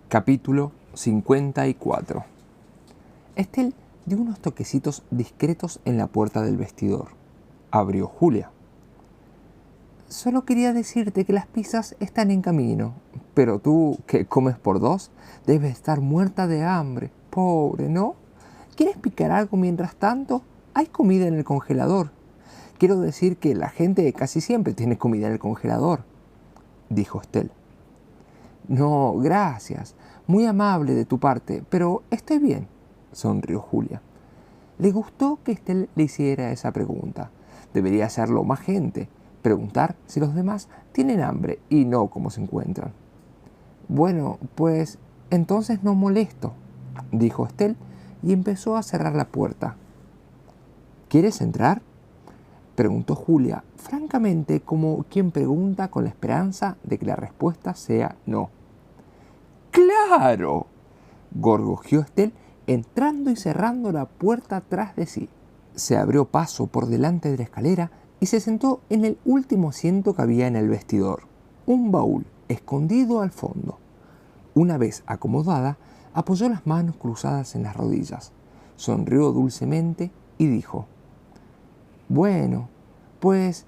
Capítulo 54. Estel dio unos toquecitos discretos en la puerta del vestidor. Abrió Julia. Solo quería decirte que las pizzas están en camino, pero tú, que comes por dos, debes estar muerta de hambre. Pobre, ¿no? ¿Quieres picar algo mientras tanto? Hay comida en el congelador. Quiero decir que la gente casi siempre tiene comida en el congelador, dijo Estel. No, gracias. Muy amable de tu parte, pero estoy bien, sonrió Julia. Le gustó que Estel le hiciera esa pregunta. Debería hacerlo más gente, preguntar si los demás tienen hambre y no cómo se encuentran. Bueno, pues entonces no molesto, dijo Estel y empezó a cerrar la puerta. ¿Quieres entrar?, preguntó Julia, francamente como quien pregunta con la esperanza de que la respuesta sea no. ¡Claro!, gorgojeó Estel, entrando y cerrando la puerta tras de sí. Se abrió paso por delante de la escalera y se sentó en el último asiento que había en el vestidor, un baúl escondido al fondo. Una vez acomodada, apoyó las manos cruzadas en las rodillas, sonrió dulcemente y dijo: Bueno, pues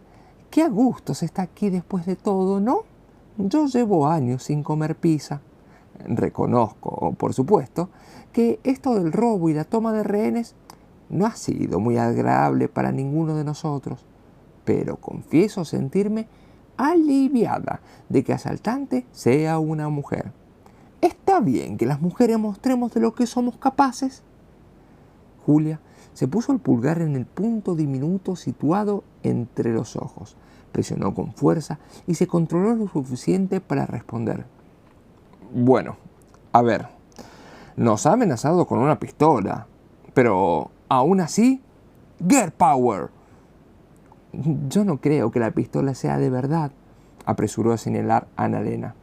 qué a gusto se está aquí después de todo, ¿no? Yo llevo años sin comer pizza. Reconozco, por supuesto, que esto del robo y la toma de rehenes no ha sido muy agradable para ninguno de nosotros, pero confieso sentirme aliviada de que asaltante sea una mujer. ¿Está bien que las mujeres mostremos de lo que somos capaces? Julia se puso el pulgar en el punto diminuto situado entre los ojos, presionó con fuerza y se controló lo suficiente para responder. Bueno, a ver, nos ha amenazado con una pistola, pero aún así, ¡get power! Yo no creo que la pistola sea de verdad, apresuró a señalar Ana Elena.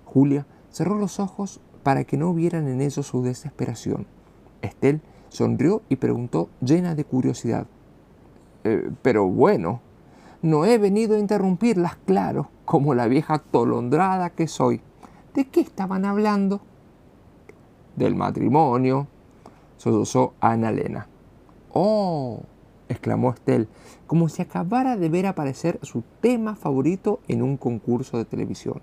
Julia cerró los ojos para que no vieran en ellos su desesperación. Estel sonrió y preguntó llena de curiosidad. Pero bueno, no he venido a interrumpirlas, claro, como la vieja atolondrada que soy. ¿De qué estaban hablando? Del matrimonio, sollozó Ana Elena. ¡Oh!, exclamó Estel, como si acabara de ver aparecer su tema favorito en un concurso de televisión.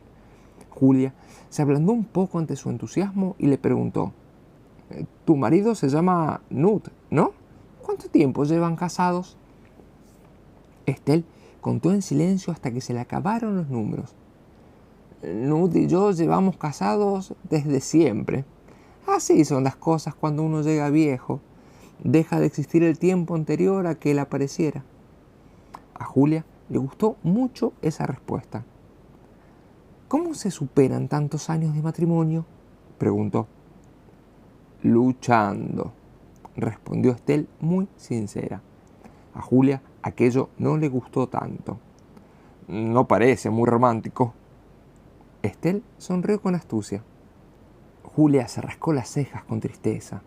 Julia se ablandó un poco ante su entusiasmo y le preguntó: Tu marido se llama Knut, ¿no? ¿Cuánto tiempo llevan casados? Estel contó en silencio hasta que se le acabaron los números. Knut y yo llevamos casados desde siempre. Así son las cosas cuando uno llega viejo. Deja de existir el tiempo anterior a que él apareciera. A Julia le gustó mucho esa respuesta. ¿Cómo se superan tantos años de matrimonio?, preguntó. Luchando, respondió Estel muy sincera. A Julia aquello no le gustó tanto. No parece muy romántico. Estel sonrió con astucia. Julia se rascó las cejas con tristeza.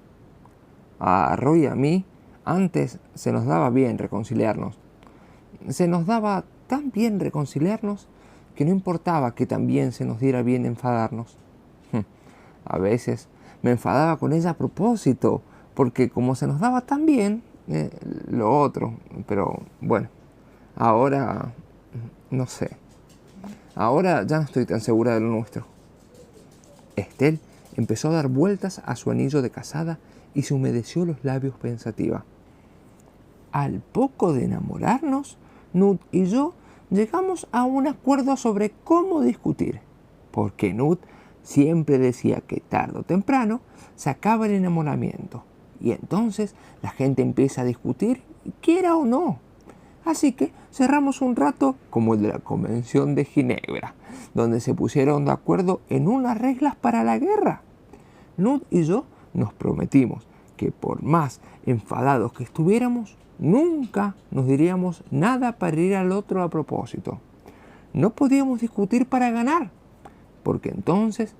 A Roy y a mí antes se nos daba bien reconciliarnos. Se nos daba tan bien reconciliarnos que no importaba que también se nos diera bien enfadarnos. A veces me enfadaba con ella a propósito, porque como se nos daba tan bien, lo otro, pero bueno, ahora no sé. Ahora ya no estoy tan segura de lo nuestro. Estel empezó a dar vueltas a su anillo de casada y se humedeció los labios pensativa. Al poco de enamorarnos, Knut y yo llegamos a un acuerdo sobre cómo discutir, porque Knut siempre decía que tarde o temprano se acaba el enamoramiento, y entonces la gente empieza a discutir, quiera o no. Así que cerramos un rato como el de la Convención de Ginebra, donde se pusieron de acuerdo en unas reglas para la guerra. Knut y yo nos prometimos que por más enfadados que estuviéramos, nunca nos diríamos nada para ir al otro a propósito. No podíamos discutir para ganar, porque entonces,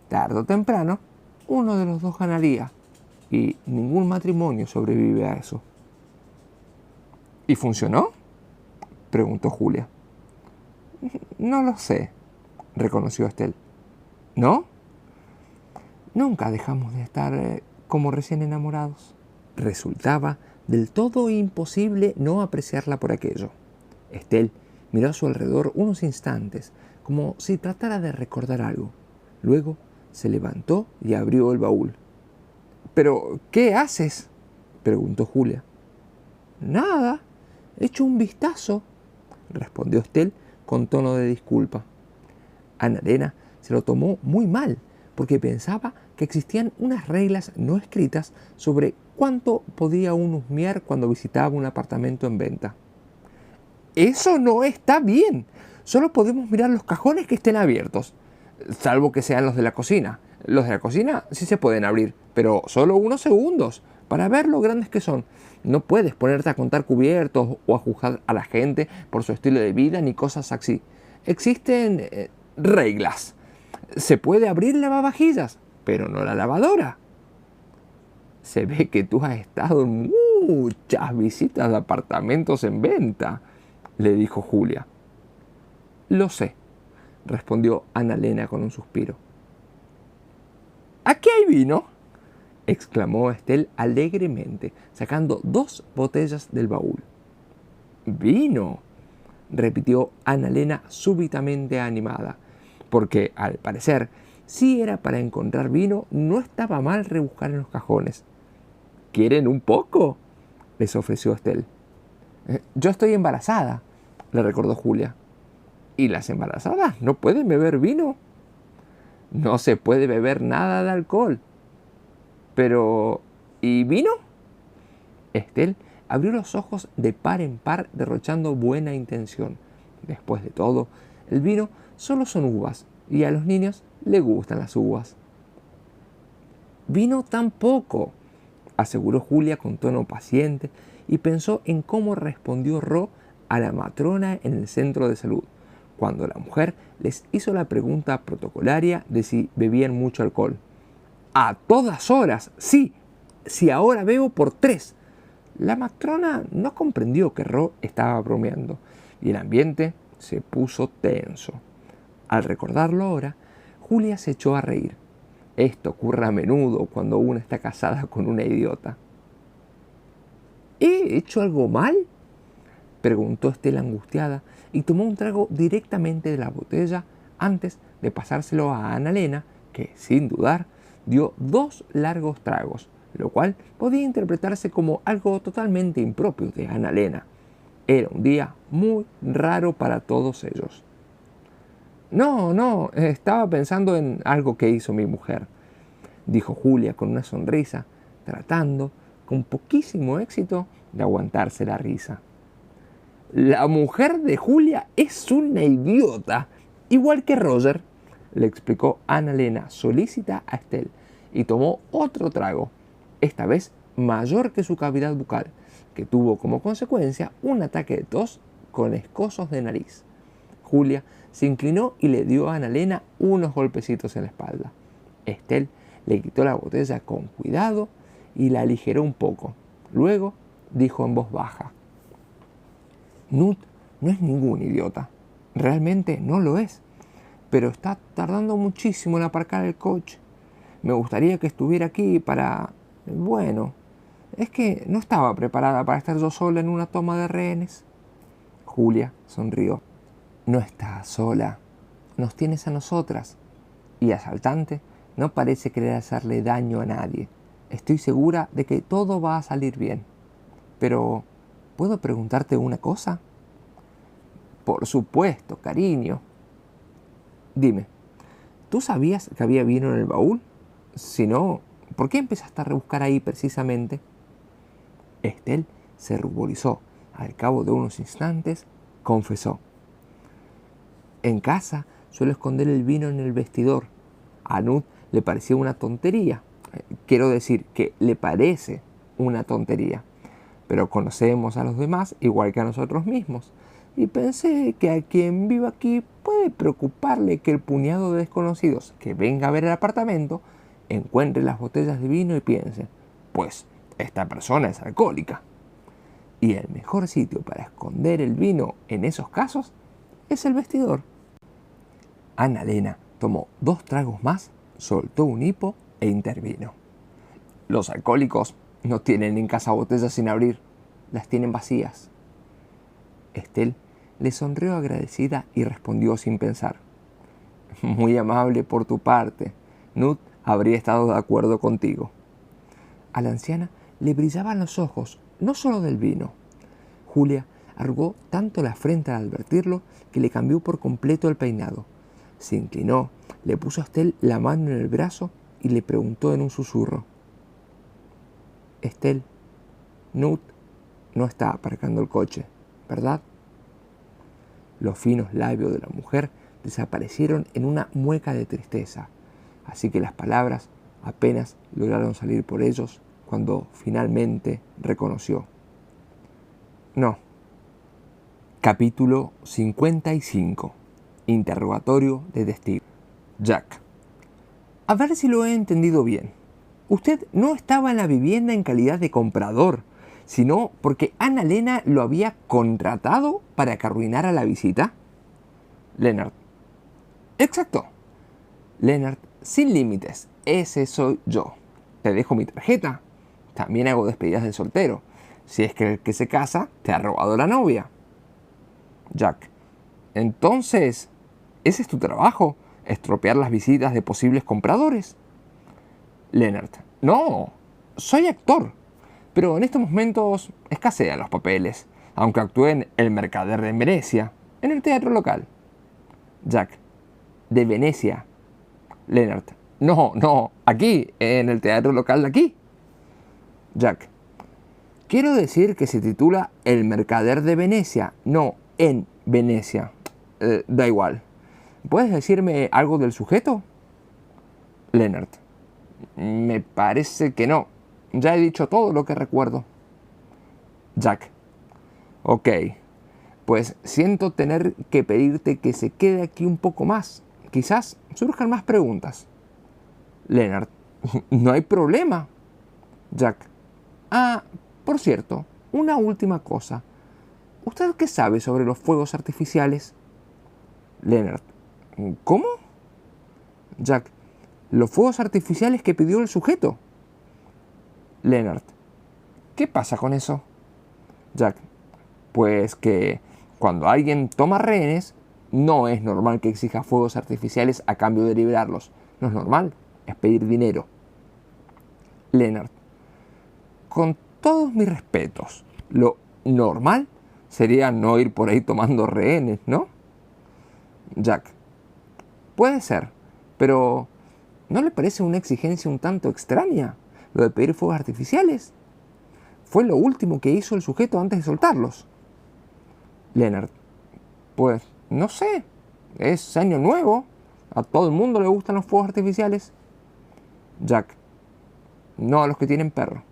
tarde o temprano, uno de los dos ganaría, y ningún matrimonio sobrevive a eso. ¿Y funcionó?, preguntó Julia. No lo sé, reconoció Estel. ¿No? Nunca dejamos de estar como recién enamorados. Resultaba del todo imposible no apreciarla por aquello. Estelle miró a su alrededor unos instantes, como si tratara de recordar algo. Luego se levantó y abrió el baúl. «¿Pero qué haces?», preguntó Julia. «Nada, echo un vistazo», respondió Estelle con tono de disculpa. Annalena se lo tomó muy mal, porque pensaba que existían unas reglas no escritas sobre cuánto podía uno husmear cuando visitaba un apartamento en venta. «Eso no está bien. Solo podemos mirar los cajones que estén abiertos, salvo que sean los de la cocina. Los de la cocina sí se pueden abrir, pero solo unos segundos, para ver lo grandes que son. No puedes ponerte a contar cubiertos o a juzgar a la gente por su estilo de vida ni cosas así. Existen reglas. Se puede abrir lavavajillas, pero no la lavadora». «Se ve que tú has estado en muchas visitas de apartamentos en venta», le dijo Julia. «Lo sé», respondió Annalena con un suspiro. «¿Aquí hay vino?», exclamó Estelle alegremente, sacando 2 botellas del baúl. «¿Vino?», repitió Annalena súbitamente animada, porque al parecer, si era para encontrar vino, no estaba mal rebuscar en los cajones. «¿Quieren un poco?», les ofreció Estelle. «Yo estoy embarazada», le recordó Julia. «¿Y las embarazadas no pueden beber vino?». «No se puede beber nada de alcohol». «Pero, ¿y vino?». Estelle abrió los ojos de par en par, derrochando buena intención. Después de todo, el vino solo son uvas, y a los niños les gustan las uvas. «Vino tampoco», aseguró Julia con tono paciente, y pensó en cómo respondió Ro a la matrona en el centro de salud, cuando la mujer les hizo la pregunta protocolaria de si bebían mucho alcohol. «A todas horas, sí, si ahora bebo por 3. La matrona no comprendió que Ro estaba bromeando, y el ambiente se puso tenso. Al recordarlo ahora, Julia se echó a reír. Esto ocurre a menudo cuando uno está casada con una idiota. «¿He hecho algo mal?», preguntó Estelle angustiada, y tomó un trago directamente de la botella antes de pasárselo a Annalena, que, sin dudar, dio 2 largos tragos, lo cual podía interpretarse como algo totalmente impropio de Annalena. Era un día muy raro para todos ellos. No, estaba pensando en algo que hizo mi mujer», dijo Julia con una sonrisa, tratando, con poquísimo éxito, de aguantarse la risa. «La mujer de Julia es una idiota, igual que Roger», le explicó Annalena solícita a Estelle, y tomó otro trago, esta vez mayor que su cavidad bucal, que tuvo como consecuencia un ataque de tos con escosos de nariz. Julia se inclinó y le dio a Annalena unos golpecitos en la espalda. Estelle le quitó la botella con cuidado y la aligeró un poco. Luego dijo en voz baja: «Knut no es ningún idiota. Realmente no lo es. Pero está tardando muchísimo en aparcar el coche. Me gustaría que estuviera aquí para... Bueno, es que no estaba preparada para estar yo sola en una toma de rehenes». Julia sonrió. «No estás sola. Nos tienes a nosotras. Y asaltante no parece querer hacerle daño a nadie. Estoy segura de que todo va a salir bien. Pero, ¿puedo preguntarte una cosa?». «Por supuesto, cariño». «Dime, ¿tú sabías que había vino en el baúl? Si no, ¿por qué empezaste a rebuscar ahí precisamente?». Estelle se ruborizó. Al cabo de unos instantes, confesó: «En casa suelo esconder el vino en el vestidor. A Knut le parecía una tontería. Quiero decir que le parece una tontería. Pero conocemos a los demás igual que a nosotros mismos. Y pensé que a quien vive aquí puede preocuparle que el puñado de desconocidos que venga a ver el apartamento encuentre las botellas de vino y piense: pues esta persona es alcohólica. Y el mejor sitio para esconder el vino en esos casos es el vestidor». Annalena tomó 2 tragos más, soltó un hipo e intervino. Los alcohólicos no tienen en casa botellas sin abrir, las tienen vacías. Estelle le sonrió agradecida y respondió sin pensar. Muy amable por tu parte. Knut habría estado de acuerdo contigo. A la anciana le brillaban los ojos, no solo del vino. Julia arrugó tanto la frente al advertirlo que le cambió por completo el peinado. Se inclinó, le puso a Estelle la mano en el brazo y le preguntó en un susurro. Estelle, Knut no está aparcando el coche, ¿verdad? Los finos labios de la mujer desaparecieron en una mueca de tristeza, así que las palabras apenas lograron salir por ellos cuando finalmente reconoció. No. Capítulo 55. Interrogatorio de testigo. Jack. A ver si lo he entendido bien. Usted no estaba en la vivienda en calidad de comprador, sino porque Anna-Lena lo había contratado para que arruinara la visita. Lennart. Exacto. Lennart, sin límites. Ese soy yo. Te dejo mi tarjeta. También hago despedidas de soltero. Si es que el que se casa te ha robado la novia. Jack. Entonces, ¿ese es tu trabajo? ¿Estropear las visitas de posibles compradores? Lennart. No, soy actor. Pero en estos momentos escasean los papeles, aunque actúe en El Mercader de Venecia, en el teatro local. Jack. ¿De Venecia? Lennart. No, aquí, en el teatro local de aquí. Jack. Quiero decir que se titula El Mercader de Venecia, no en Venecia. Da igual. ¿Puedes decirme algo del sujeto? Lennart. Me parece que no. Ya he dicho todo lo que recuerdo. Jack. Ok. Pues siento tener que pedirte que se quede aquí un poco más. Quizás surjan más preguntas. Lennart. No hay problema. Jack. Ah, por cierto, una última cosa. ¿Usted qué sabe sobre los fuegos artificiales? Lennart. ¿Cómo? Jack. Los fuegos artificiales que pidió el sujeto. Lennart. ¿Qué pasa con eso? Jack. Pues que cuando alguien toma rehenes, no es normal que exija fuegos artificiales a cambio de liberarlos. No es normal, es pedir dinero. Lennart. Con todos mis respetos, lo normal sería no ir por ahí tomando rehenes, ¿no? Jack. Puede ser, pero ¿no le parece una exigencia un tanto extraña lo de pedir fuegos artificiales? Fue lo último que hizo el sujeto antes de soltarlos. Lennart. Pues no sé, es año nuevo, a todo el mundo le gustan los fuegos artificiales. Jack. No a los que tienen perro.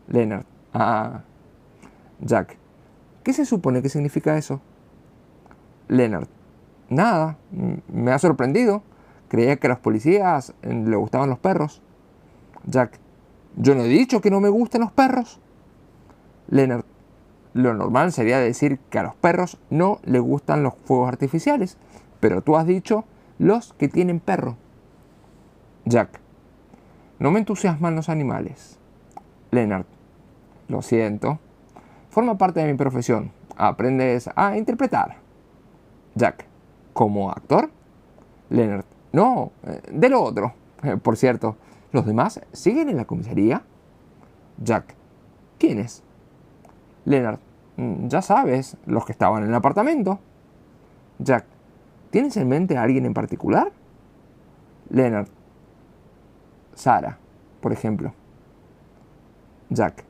Lennart. Ah. Jack. ¿Qué se supone que significa eso? Lennart. Nada, me ha sorprendido. Creía que a los policías le gustaban los perros. Jack. Yo no he dicho que no me gusten los perros. Lennart. Lo normal sería decir que a los perros no les gustan los fuegos artificiales, pero tú has dicho los que tienen perro. Jack. No me entusiasman los animales. Lennart. Lo siento. Forma parte de mi profesión. Aprendes a interpretar. Jack. ¿Como actor? Lennart. No, de lo otro. Por cierto, ¿los demás siguen en la comisaría? Jack. ¿Quiénes? Lennart. Ya sabes, los que estaban en el apartamento. Jack. ¿Tienes en mente a alguien en particular? Lennart. Sara, por ejemplo. Jack.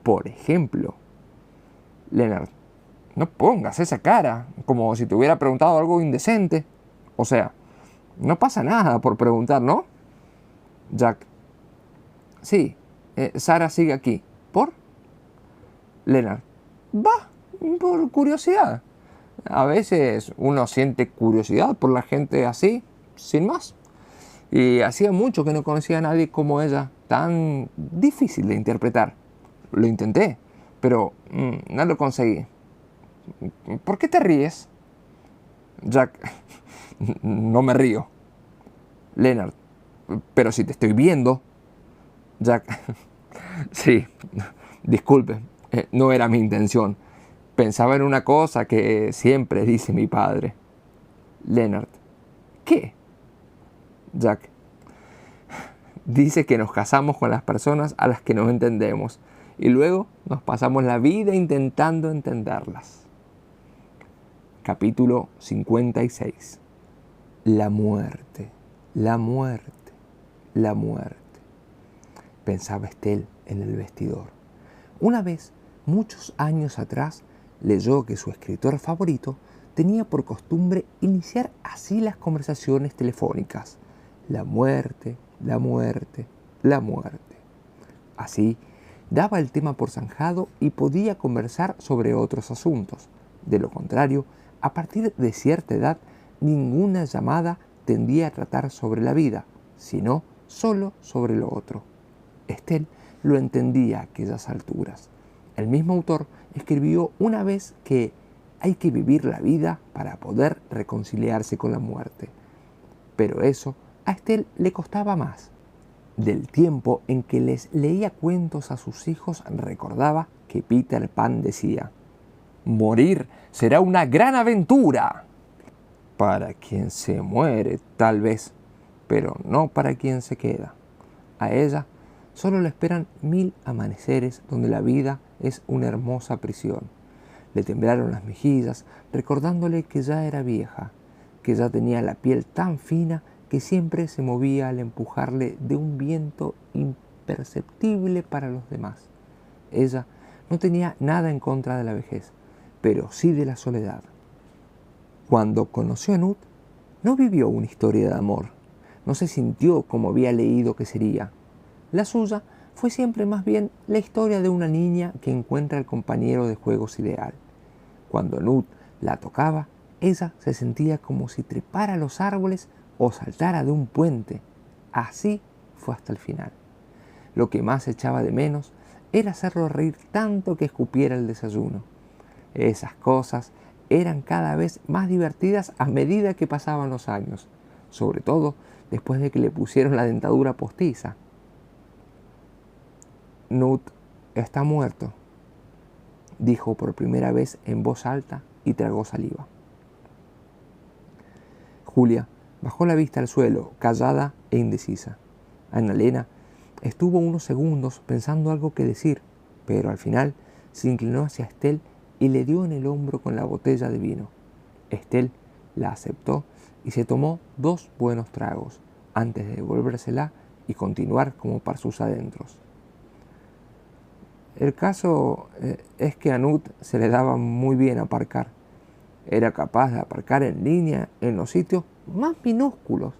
Por ejemplo. Lennart. No pongas esa cara, como si te hubiera preguntado algo indecente. O sea, no pasa nada por preguntar, ¿no? Jack. Sí, Sara sigue aquí. ¿Por? Lennart. Va, por curiosidad. A veces uno siente curiosidad por la gente así, sin más. Y hacía mucho que no conocía a nadie como ella, tan difícil de interpretar. Lo intenté, pero no lo conseguí. ¿Por qué te ríes? Jack. No me río. Lennart. Pero si te estoy viendo. Jack. Sí, disculpe, no era mi intención. Pensaba en una cosa que siempre dice mi padre. Leonard. ¿Qué? Jack. Dice que nos casamos con las personas a las que no entendemos y luego nos pasamos la vida intentando entenderlas. Capítulo 56. La muerte, la muerte, la muerte. Pensaba Estelle en el vestidor. Una vez, muchos años atrás, leyó que su escritor favorito tenía por costumbre iniciar así las conversaciones telefónicas. La muerte, la muerte, la muerte. Así, daba el tema por zanjado y podía conversar sobre otros asuntos. De lo contrario, a partir de cierta edad, ninguna llamada tendía a tratar sobre la vida, sino solo sobre lo otro. Estelle lo entendía a aquellas alturas. El mismo autor escribió una vez que hay que vivir la vida para poder reconciliarse con la muerte. Pero eso a Estelle le costaba más. Del tiempo en que les leía cuentos a sus hijos recordaba que Peter Pan decía: «Morir será una gran aventura. Para quien se muere, tal vez, pero no para quien se queda. A ella solo le esperan 1000 amaneceres donde la vida es una hermosa prisión». Le temblaron las mejillas, recordándole que ya era vieja, que ya tenía la piel tan fina que siempre se movía al empujarle de un viento imperceptible para los demás. Ella no tenía nada en contra de la vejez, pero sí de la soledad. Cuando conoció a Nut, no vivió una historia de amor, no se sintió como había leído que sería. La suya fue siempre más bien la historia de una niña que encuentra al compañero de juegos ideal. Cuando Nut la tocaba, ella se sentía como si trepara a los árboles o saltara de un puente. Así fue hasta el final. Lo que más echaba de menos era hacerlo reír tanto que escupiera el desayuno. Esas cosas eran cada vez más divertidas a medida que pasaban los años, sobre todo después de que le pusieron la dentadura postiza. «Nut está muerto», dijo por primera vez en voz alta y tragó saliva. Julia bajó la vista al suelo, callada e indecisa. Annalena estuvo unos segundos pensando algo que decir, pero al final se inclinó hacia Estelle y le dio en el hombro con la botella de vino. Estelle la aceptó y se tomó 2 buenos tragos antes de devolvérsela y continuar como para sus adentros. El caso es que a Nut se le daba muy bien aparcar. Era capaz de aparcar en línea en los sitios más minúsculos.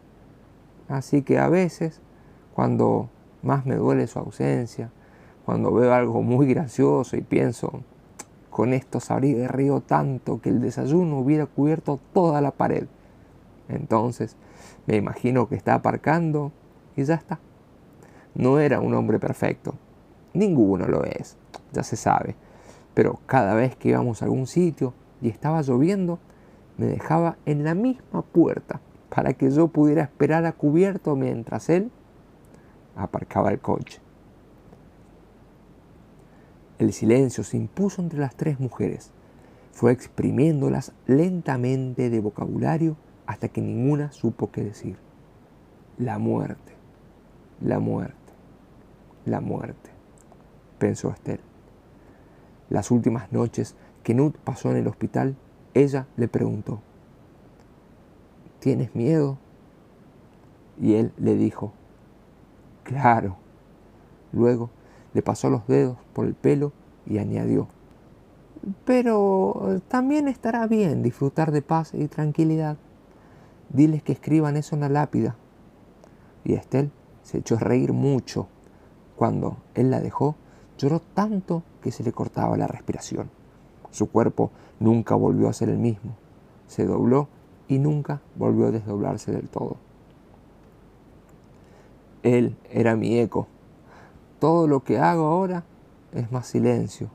Así que a veces, cuando más me duele su ausencia, cuando veo algo muy gracioso y pienso, con esto se habría reído tanto que el desayuno hubiera cubierto toda la pared. Entonces me imagino que está aparcando y ya está. No era un hombre perfecto. Ninguno lo es, ya se sabe. Pero cada vez que íbamos a algún sitio y estaba lloviendo, me dejaba en la misma puerta para que yo pudiera esperar a cubierto mientras él aparcaba el coche. El silencio se impuso entre las 3 mujeres. Fue exprimiéndolas lentamente de vocabulario hasta que ninguna supo qué decir. La muerte, la muerte, la muerte, pensó Estelle. Las últimas noches que Nut pasó en el hospital, ella le preguntó: ¿tienes miedo? Y él le dijo: claro. Luego le pasó los dedos por el pelo y añadió: pero también estará bien disfrutar de paz y tranquilidad. Diles que escriban eso en la lápida. Y Estelle se echó a reír mucho. Cuando él la dejó, lloró tanto que se le cortaba la respiración. Su cuerpo nunca volvió a ser el mismo. Se dobló y nunca volvió a desdoblarse del todo. Él era mi eco. Todo lo que hago ahora es más silencio,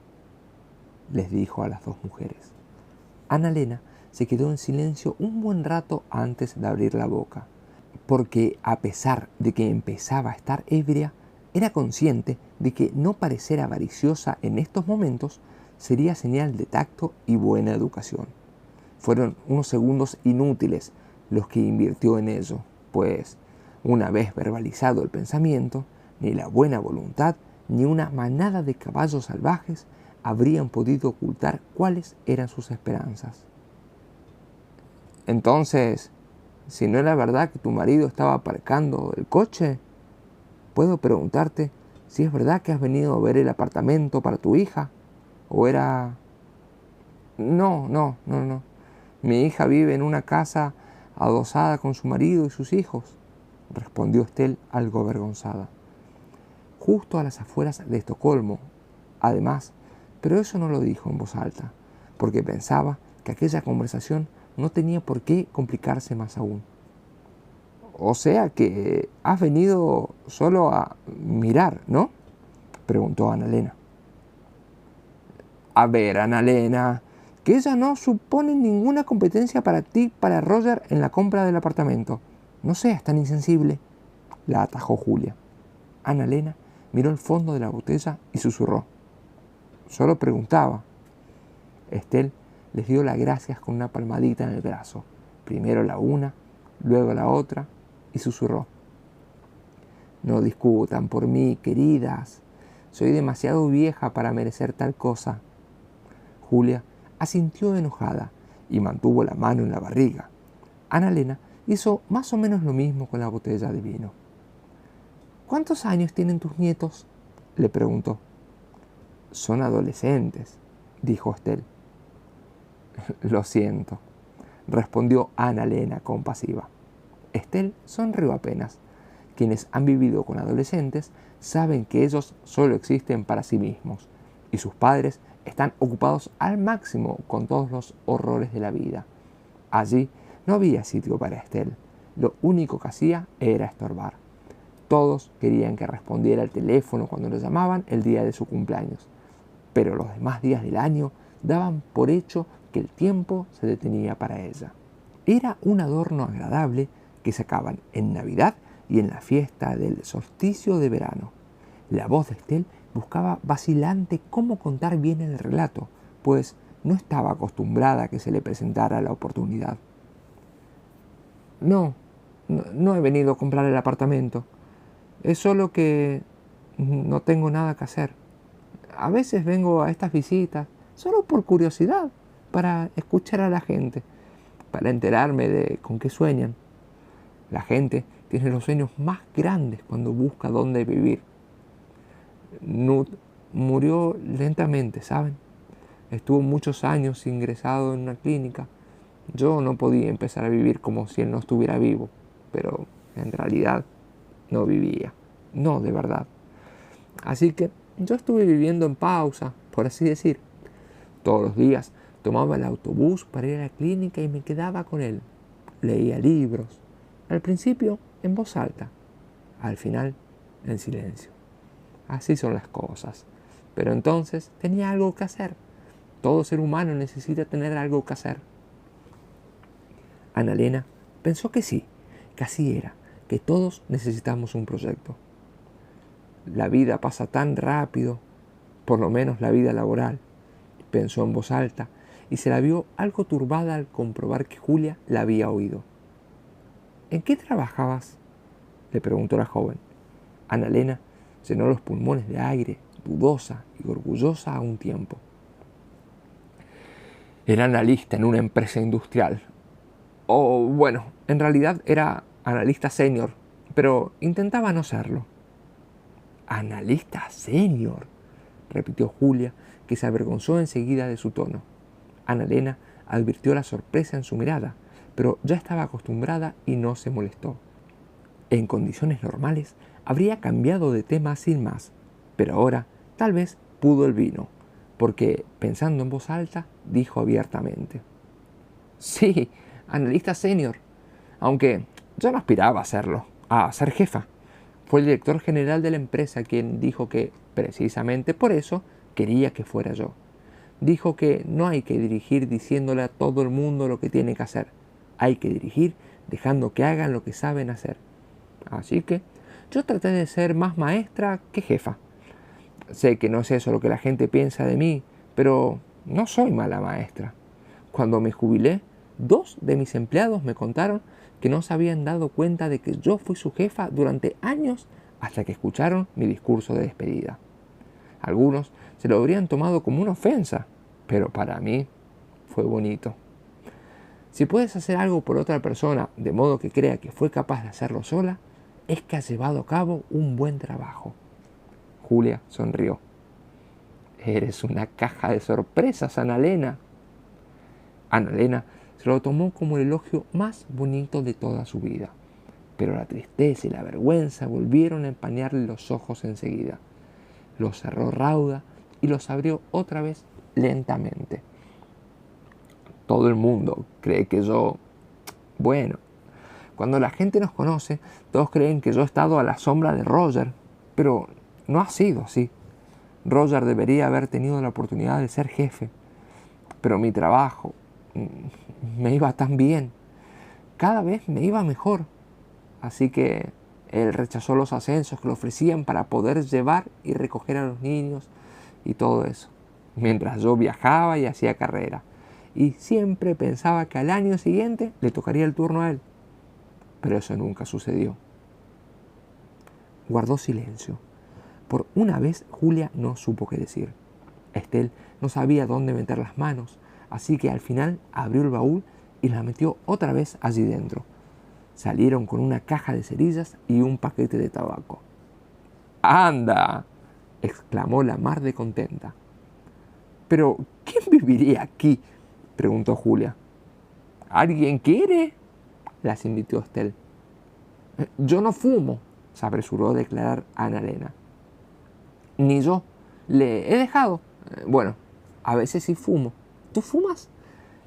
les dijo a las 2 mujeres. Annalena se quedó en silencio un buen rato antes de abrir la boca. porque a pesar de que empezaba a estar ebria, era consciente de que no parecer avariciosa en estos momentos sería señal de tacto y buena educación. Fueron unos segundos inútiles los que invirtió en ello, pues una vez verbalizado el pensamiento, ni la buena voluntad ni una manada de caballos salvajes habrían podido ocultar cuáles eran sus esperanzas. Entonces, si no era verdad que tu marido estaba aparcando el coche, ¿puedo preguntarte si es verdad que has venido a ver el apartamento para tu hija? ¿O era...? No. Mi hija vive en una casa adosada con su marido y sus hijos, respondió Estelle algo avergonzada. Justo a las afueras de Estocolmo, además, pero eso no lo dijo en voz alta, porque pensaba que aquella conversación no tenía por qué complicarse más aún. O sea que has venido solo a mirar, ¿no? Preguntó Ana-Lena. A ver, Ana-Lena, que ella no supone ninguna competencia para ti, para Roger, en la compra del apartamento. No seas tan insensible, la atajó Julia. Ana-Lena miró el fondo de la botella y susurró. Solo preguntaba. Estelle les dio las gracias con una palmadita en el brazo. Primero la una, luego la otra, y susurró. No discutan por mí, queridas. Soy demasiado vieja para merecer tal cosa. Julia asintió enojada y mantuvo la mano en la barriga. Ana-Lena hizo más o menos lo mismo con la botella de vino. ¿Cuántos años tienen tus nietos?, le preguntó. Son adolescentes, dijo Estelle. Lo siento, respondió Ana-Lena compasiva. Estelle sonrió apenas. Quienes han vivido con adolescentes saben que ellos solo existen para sí mismos y sus padres están ocupados al máximo con todos los horrores de la vida. Allí no había sitio para Estelle. Lo único que hacía era estorbar. Todos querían que respondiera al teléfono cuando lo llamaban el día de su cumpleaños, pero los demás días del año daban por hecho que el tiempo se detenía para ella. Era un adorno agradable que sacaban en Navidad y en la fiesta del solsticio de verano. La voz de Estelle buscaba vacilante cómo contar bien el relato, pues no estaba acostumbrada a que se le presentara la oportunidad. No he venido a comprar el apartamento. Es solo que no tengo nada que hacer. A veces vengo a estas visitas solo por curiosidad, para escuchar a la gente, para enterarme de con qué sueñan. La gente tiene los sueños más grandes cuando busca dónde vivir. Knut murió lentamente, ¿saben? Estuvo muchos años ingresado en una clínica. Yo no podía empezar a vivir como si él no estuviera vivo, pero en realidad no vivía. No, de verdad. Así que yo estuve viviendo en pausa, por así decir. Todos los días tomaba el autobús para ir a la clínica y me quedaba con él. Leía libros. Al principio en voz alta, al final en silencio. Así son las cosas. Pero entonces tenía algo que hacer. Todo ser humano necesita tener algo que hacer. Ana-Lena pensó que sí, que así era, que todos necesitamos un proyecto. La vida pasa tan rápido, por lo menos la vida laboral, pensó en voz alta, y se la vio algo turbada al comprobar que Julia la había oído. ¿En qué trabajabas?, le preguntó la joven. Ana-Lena llenó los pulmones de aire, dudosa y orgullosa a un tiempo. Era analista en una empresa industrial. O bueno, en realidad era analista senior, pero intentaba no serlo. ¿Analista senior?, repitió Julia, que se avergonzó enseguida de su tono. Ana-Lena advirtió la sorpresa en su mirada, pero ya estaba acostumbrada y no se molestó. En condiciones normales habría cambiado de tema sin más, pero ahora tal vez pudo el vino, porque, pensando en voz alta, dijo abiertamente. Sí, analista senior, aunque yo no aspiraba a serlo, a ser jefa. Fue el director general de la empresa quien dijo que, precisamente por eso, quería que fuera yo. Dijo que no hay que dirigir diciéndole a todo el mundo lo que tiene que hacer. Hay que dirigir dejando que hagan lo que saben hacer. Así que yo traté de ser más maestra que jefa. Sé que no es eso lo que la gente piensa de mí, pero no soy mala maestra. Cuando me jubilé, 2 de mis empleados me contaron que no se habían dado cuenta de que yo fui su jefa durante años hasta que escucharon mi discurso de despedida. Algunos se lo habrían tomado como una ofensa, pero para mí fue bonito. Si puedes hacer algo por otra persona de modo que crea que fue capaz de hacerlo sola, es que has llevado a cabo un buen trabajo. Julia sonrió. Eres una caja de sorpresas, Annalena. Annalena se lo tomó como el elogio más bonito de toda su vida, pero la tristeza y la vergüenza volvieron a empañarle los ojos enseguida. Los cerró rauda y los abrió otra vez lentamente. Todo el mundo cree que yo... Bueno, cuando la gente nos conoce, todos creen que yo he estado a la sombra de Roger, pero no ha sido así. Roger debería haber tenido la oportunidad de ser jefe, pero mi trabajo me iba tan bien. Cada vez me iba mejor. Así que él rechazó los ascensos que le ofrecían para poder llevar y recoger a los niños y todo eso, mientras yo viajaba y hacía carrera. Y siempre pensaba que al año siguiente le tocaría el turno a él. Pero eso nunca sucedió. Guardó silencio. Por una vez Julia no supo qué decir. Estelle no sabía dónde meter las manos, así que al final abrió el baúl y la metió otra vez allí dentro. Salieron con una caja de cerillas y un paquete de tabaco. ¡Anda!, exclamó la mar de contenta. «¿Pero quién viviría aquí?», preguntó Julia. «¿Alguien quiere?», las invitó Estelle. «Yo no fumo», se apresuró a declarar Annalena. «Ni yo. Le he dejado. Bueno, a veces sí fumo. ¿Tú fumas?»,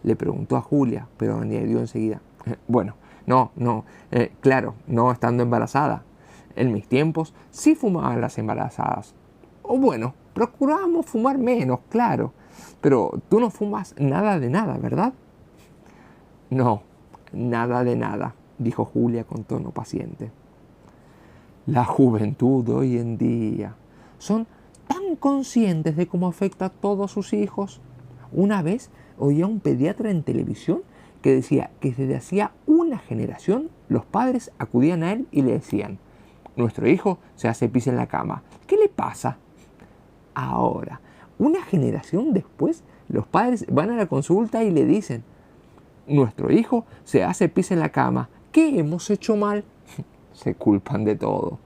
le preguntó a Julia, pero añadió enseguida. «Bueno, no, claro, no estando embarazada. En mis tiempos sí fumaban las embarazadas. O bueno, procurábamos fumar menos, claro. Pero tú no fumas nada de nada, ¿verdad?». «No, nada de nada», dijo Julia con tono paciente. La juventud hoy en día son tan conscientes de cómo afecta a todos sus hijos. Una vez oí a un pediatra en televisión que decía que desde hacía una generación los padres acudían a él y le decían: «Nuestro hijo se hace pis en la cama. ¿Qué le pasa?». Ahora, una generación después, los padres van a la consulta y le dicen: «Nuestro hijo se hace pis en la cama. ¿Qué hemos hecho mal?». Se culpan de todo.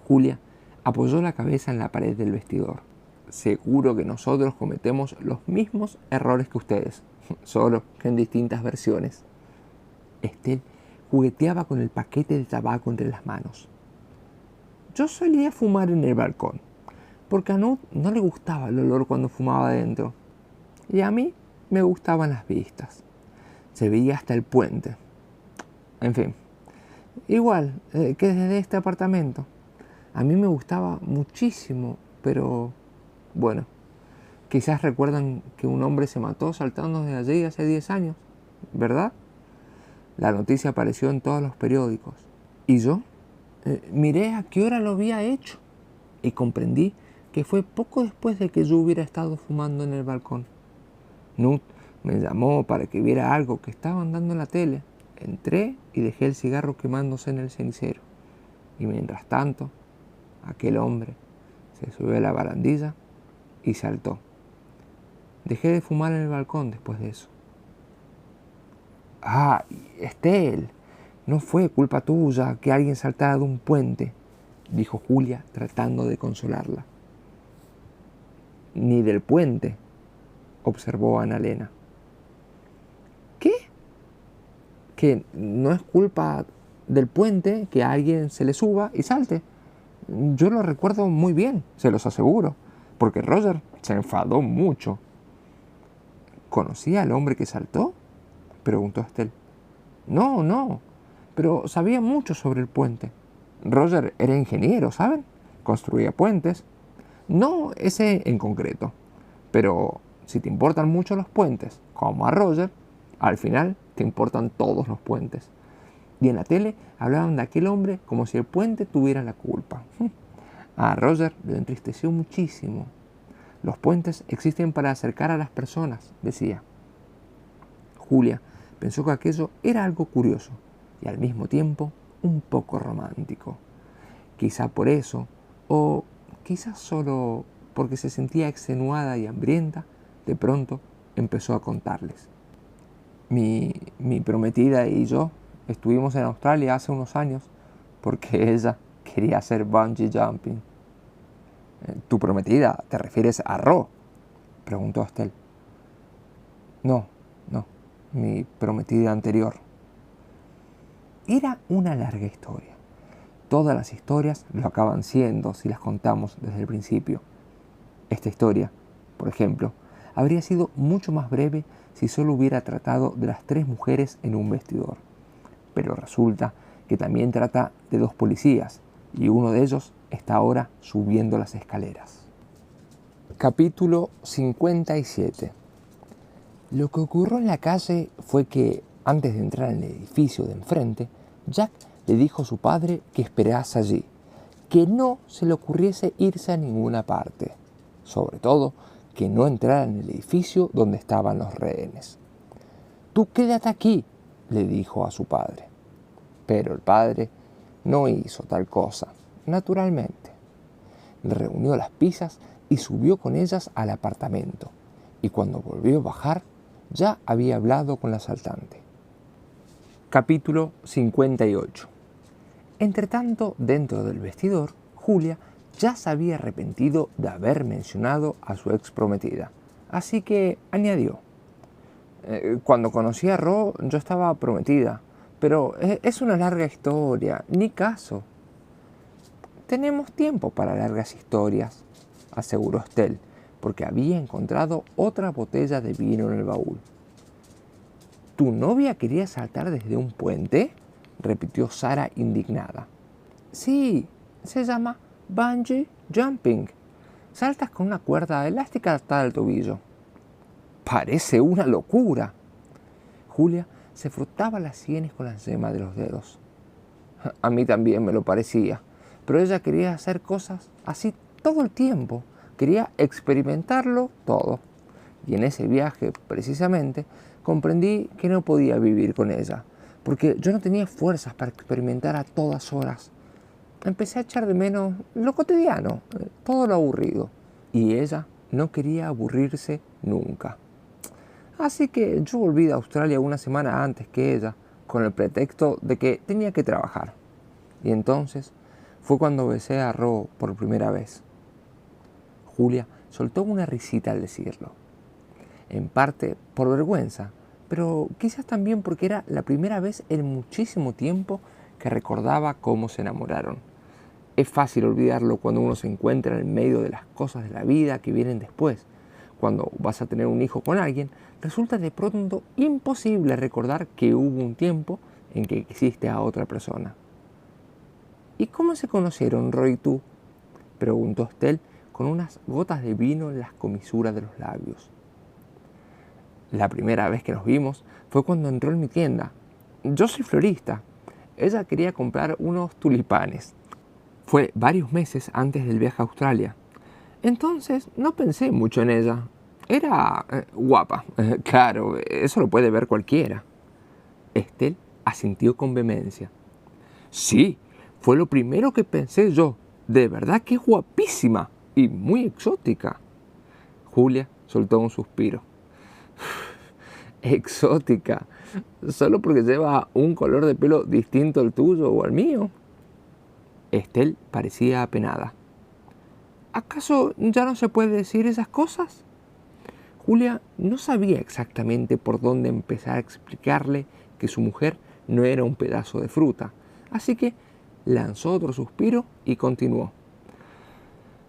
Julia apoyó la cabeza en la pared del vestidor. «Seguro que nosotros cometemos los mismos errores que ustedes, solo que en distintas versiones». Estelle jugueteaba con el paquete de tabaco entre las manos. «Yo solía fumar en el balcón, porque a Knut no le gustaba el olor cuando fumaba adentro. Y a mí me gustaban las vistas. Se veía hasta el puente. En fin, igual que desde este apartamento. A mí me gustaba muchísimo, pero bueno, quizás recuerdan que un hombre se mató saltando de allí hace 10 años, ¿verdad? La noticia apareció en todos los periódicos. Y yo miré a qué hora lo había hecho y comprendí que fue poco después de que yo hubiera estado fumando en el balcón. Knut me llamó para que viera algo que estaban dando en la tele. Entré y dejé el cigarro quemándose en el cenicero. Y mientras tanto, aquel hombre se subió a la barandilla y saltó. Dejé de fumar en el balcón después de eso. «Ah, Estelle, no fue culpa tuya que alguien saltara de un puente», dijo Julia tratando de consolarla. «Ni del puente», observó Annalena. «¿Qué? Que no es culpa del puente que a alguien se le suba y salte. Yo lo recuerdo muy bien, se los aseguro, porque Roger se enfadó mucho». «¿Conocía al hombre que saltó?», preguntó Estelle. No, pero sabía mucho sobre el puente. Roger era ingeniero, ¿saben? Construía puentes. No ese en concreto, pero si te importan mucho los puentes, como a Roger, al final te importan todos los puentes. Y en la tele hablaban de aquel hombre como si el puente tuviera la culpa. A Roger le entristeció muchísimo. Los puentes existen para acercar a las personas, decía. Julia pensó que aquello era algo curioso y al mismo tiempo un poco romántico. Quizá por eso, o quizás solo porque se sentía extenuada y hambrienta, de pronto empezó a contarles. Mi prometida y yo estuvimos en Australia hace unos años porque ella quería hacer bungee jumping. ¿Tu prometida? ¿Te refieres a Ro?, preguntó Estelle. No, mi prometida anterior. Era una larga historia. Todas las historias lo acaban siendo si las contamos desde el principio. Esta historia, por ejemplo, habría sido mucho más breve si solo hubiera tratado de las 3 mujeres en un vestidor. Pero resulta que también trata de 2 policías, y uno de ellos está ahora subiendo las escaleras. Capítulo 57. Lo que ocurrió en la calle fue que, antes de entrar en el edificio de enfrente, Jack le dijo a su padre que esperase allí, que no se le ocurriese irse a ninguna parte, sobre todo que no entrara en el edificio donde estaban los rehenes. «Tú quédate aquí», le dijo a su padre. Pero el padre no hizo tal cosa, naturalmente. Reunió las pizzas y subió con ellas al apartamento, y cuando volvió a bajar, ya había hablado con la asaltante. Capítulo 58. Entretanto, dentro del vestidor, Julia ya se había arrepentido de haber mencionado a su ex prometida, así que añadió: cuando conocí a Ro, yo estaba prometida, pero es una larga historia, ni caso. Tenemos tiempo para largas historias, aseguró Estelle, porque había encontrado otra botella de vino en el baúl. ¿Tu novia quería saltar desde un puente?, repitió Sara indignada. Sí, se llama bungee jumping. Saltas con una cuerda elástica hasta el tobillo. Parece una locura. Julia se frotaba las sienes con las yemas de los dedos. A mí también me lo parecía, pero ella quería hacer cosas así todo el tiempo. Quería experimentarlo todo. Y en ese viaje, precisamente, comprendí que no podía vivir con ella, porque yo no tenía fuerzas para experimentar a todas horas. Empecé a echar de menos lo cotidiano, todo lo aburrido, y ella no quería aburrirse nunca. Así que yo volví de Australia una semana antes que ella, con el pretexto de que tenía que trabajar. Y entonces fue cuando besé a Ro por primera vez. Julia soltó una risita al decirlo. En parte por vergüenza, pero quizás también porque era la primera vez en muchísimo tiempo que recordaba cómo se enamoraron. Es fácil olvidarlo cuando uno se encuentra en el medio de las cosas de la vida que vienen después. Cuando vas a tener un hijo con alguien, resulta de pronto imposible recordar que hubo un tiempo en que quisiste a otra persona. ¿Y cómo se conocieron, Roy y tú?, preguntó Estelle con unas gotas de vino en las comisuras de los labios. La primera vez que nos vimos fue cuando entró en mi tienda. Yo soy florista. Ella quería comprar unos tulipanes. Fue varios meses antes del viaje a Australia. Entonces no pensé mucho en ella. Era guapa. Claro, eso lo puede ver cualquiera. Estelle asintió con vehemencia. Sí, fue lo primero que pensé yo. De verdad que es guapísima y muy exótica. Julia soltó un suspiro. Exótica, solo porque lleva un color de pelo distinto al tuyo o al mío. Estelle parecía apenada. ¿Acaso ya no se puede decir esas cosas? Julia no sabía exactamente por dónde empezar a explicarle que su mujer no era un pedazo de fruta, así que lanzó otro suspiro y continuó.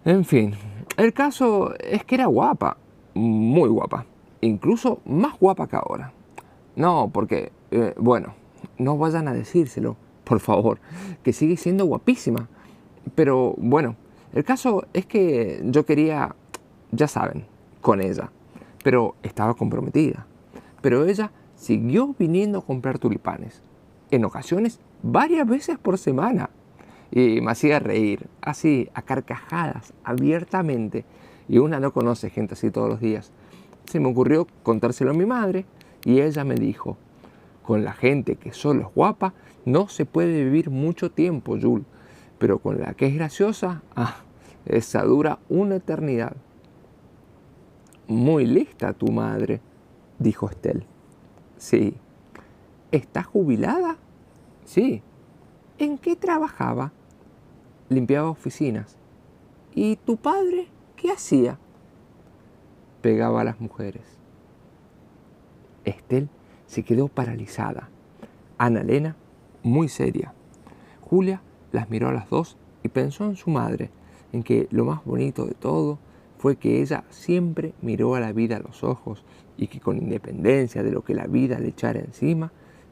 En fin, el caso es que era guapa, muy guapa. Incluso más guapa que ahora. No, porque, bueno, no vayan a decírselo, por favor, que sigue siendo guapísima. Pero, bueno, el caso es que yo quería, ya saben, con ella. Pero estaba comprometida. Pero ella siguió viniendo a comprar tulipanes, en ocasiones varias veces por semana, y me hacía reír, así, a carcajadas, abiertamente, y una no conoce gente así todos los días. Se me ocurrió contárselo a mi madre, y ella me dijo: con la gente que solo es guapa, no se puede vivir mucho tiempo, Jules, pero con la que es graciosa, esa dura una eternidad. Muy lista tu madre, dijo Estelle. Sí. ¿Está jubilada? Sí. ¿En qué trabajaba? Limpiaba oficinas. ¿Y tu padre qué hacía? Pegaba a las mujeres. Estelle se quedó paralizada. Annalena, muy seria. Julia las miró a las dos y pensó en su madre, en que lo más bonito de todo fue que ella siempre miró a la vida a los ojos y que con independencia de lo que la vida le echara encima,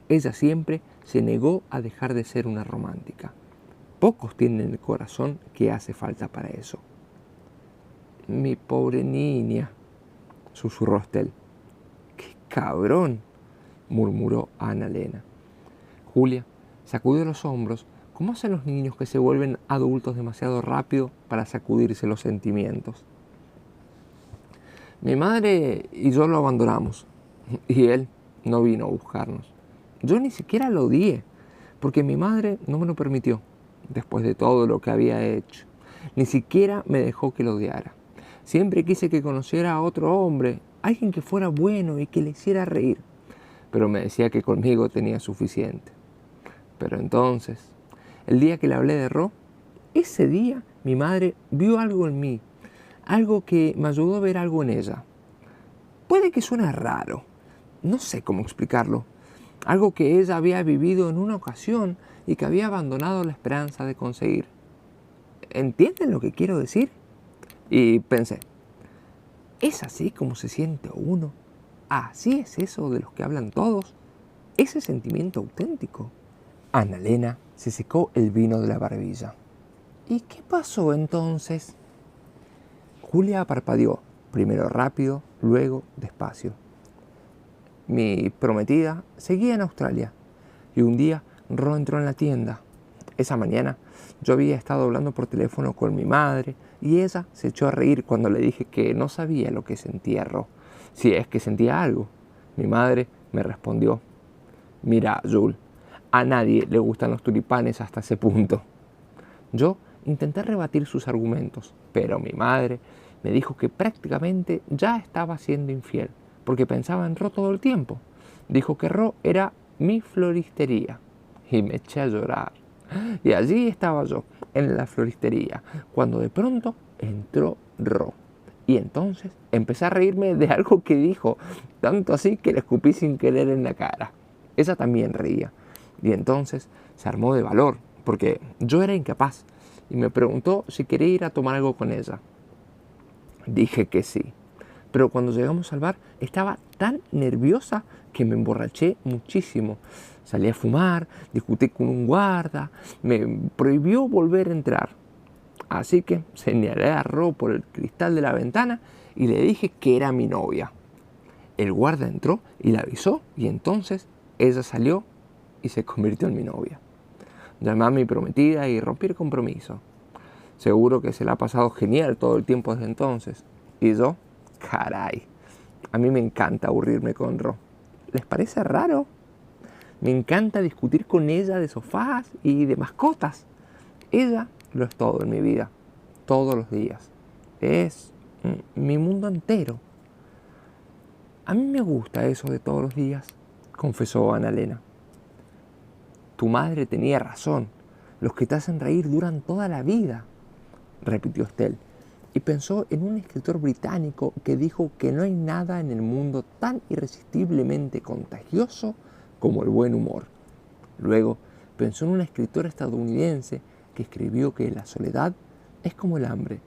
ella siempre se negó a dejar de ser una romántica. Pocos tienen el corazón que hace falta para eso. Mi pobre niña, susurró Estelle. ¡Qué cabrón!, murmuró Annalena. Julia sacudió los hombros, como hacen los niños que se vuelven adultos demasiado rápido para sacudirse los sentimientos. Mi madre y yo lo abandonamos, y él no vino a buscarnos. Yo ni siquiera lo odié, porque mi madre no me lo permitió, después de todo lo que había hecho. Ni siquiera me dejó que lo odiara. Siempre quise que conociera a otro hombre, alguien que fuera bueno y que le hiciera reír, pero me decía que conmigo tenía suficiente. Pero entonces, el día que le hablé de Ro, ese día mi madre vio algo en mí, algo que me ayudó a ver algo en ella. Puede que suene raro, no sé cómo explicarlo, algo que ella había vivido en una ocasión y que había abandonado la esperanza de conseguir. ¿Entienden lo que quiero decir? Y pensé, ¿es así como se siente uno? ¿Así es eso de los que hablan todos? ¿Ese sentimiento auténtico? Annalena se secó el vino de la barbilla. ¿Y qué pasó entonces? Julia parpadeó, primero rápido, luego despacio. Mi prometida seguía en Australia y un día Ro entró en la tienda. Esa mañana yo había estado hablando por teléfono con mi madre y ella se echó a reír cuando le dije que no sabía lo que sentía Ro, si es que sentía algo. Mi madre me respondió: mira, Jules, a nadie le gustan los tulipanes hasta ese punto. Yo intenté rebatir sus argumentos, pero mi madre me dijo que prácticamente ya estaba siendo infiel, porque pensaba en Ro todo el tiempo. Dijo que Ro era mi floristería y me eché a llorar. Y allí estaba yo, en la floristería, cuando de pronto entró Ro. Y entonces empecé a reírme de algo que dijo, tanto así que le escupí sin querer en la cara. Ella también reía. Y entonces se armó de valor, porque yo era incapaz, y me preguntó si quería ir a tomar algo con ella. Dije que sí, pero cuando llegamos al bar estaba tan nerviosa que me emborraché muchísimo. Salí a fumar, discutí con un guarda, me prohibió volver a entrar. Así que señalé a Ro por el cristal de la ventana y le dije que era mi novia. El guarda entró y la avisó y entonces ella salió y se convirtió en mi novia. Llamé a mi prometida y rompí el compromiso. Seguro que se la ha pasado genial todo el tiempo desde entonces. Y yo, caray, a mí me encanta aburrirme con Ro. ¿Les parece raro? Me encanta discutir con ella de sofás y de mascotas. Ella lo es todo en mi vida, todos los días. Es mi mundo entero. A mí me gusta eso de todos los días, confesó Annalena. Tu madre tenía razón. Los que te hacen reír duran toda la vida, repitió Estelle, y pensó en un escritor británico que dijo que no hay nada en el mundo tan irresistiblemente contagioso como el buen humor. Luego pensó en una escritora estadounidense que escribió que la soledad es como el hambre.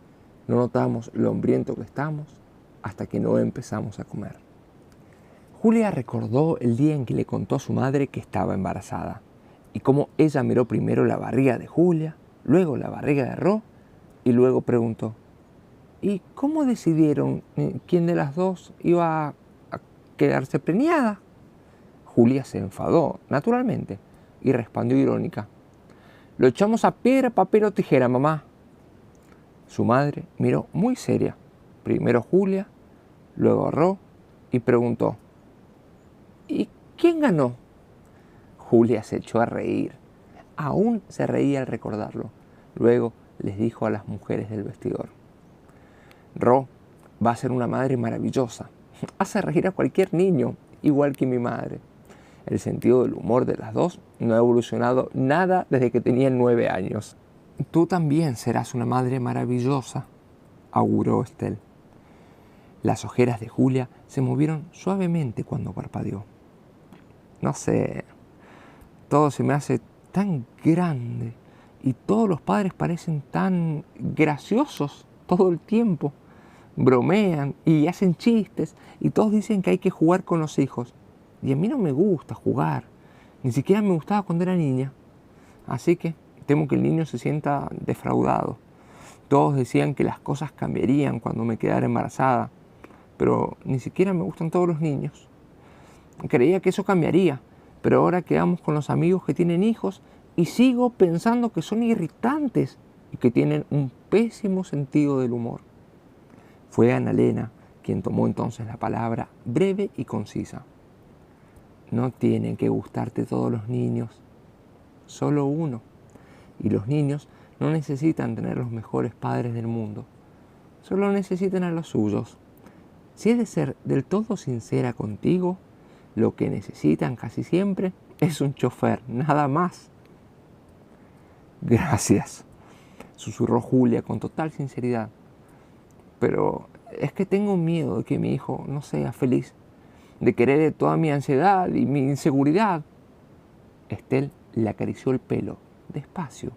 No notamos lo hambriento que estamos hasta que no empezamos a comer. Julia recordó el día en que le contó a su madre que estaba embarazada y cómo ella miró primero la barriga de Julia, luego la barriga de Ro y luego preguntó: ¿y cómo decidieron quién de las dos iba a quedarse preñada? Julia se enfadó, naturalmente, y respondió irónica: «Lo echamos a piedra, papel o tijera, mamá». Su madre miró muy seria, primero Julia, luego a Ro, y preguntó: «¿Y quién ganó?». Julia se echó a reír. Aún se reía al recordarlo. Luego les dijo a las mujeres del vestidor: «Ro va a ser una madre maravillosa. Hace reír a cualquier niño, igual que mi madre». El sentido del humor de las dos no ha evolucionado nada desde que tenían 9 años. «Tú también serás una madre maravillosa», auguró Estelle. Las ojeras de Julia se movieron suavemente cuando parpadeó. «No sé, todo se me hace tan grande y todos los padres parecen tan graciosos todo el tiempo. Bromean y hacen chistes y todos dicen que hay que jugar con los hijos. Y a mí no me gusta jugar, ni siquiera me gustaba cuando era niña. Así que temo que el niño se sienta defraudado. Todos decían que las cosas cambiarían cuando me quedara embarazada, pero ni siquiera me gustan todos los niños. Creía que eso cambiaría, pero ahora quedamos con los amigos que tienen hijos y sigo pensando que son irritantes y que tienen un pésimo sentido del humor». Fue Annalena quien tomó entonces la palabra, breve y concisa. «No tienen que gustarte todos los niños, solo uno. Y los niños no necesitan tener los mejores padres del mundo, solo necesitan a los suyos. Si he de ser del todo sincera contigo, lo que necesitan casi siempre es un chofer, nada más». «Gracias», susurró Julia con total sinceridad. «Pero es que tengo miedo de que mi hijo no sea feliz, de querer toda mi ansiedad y mi inseguridad». Estelle le acarició el pelo, despacio,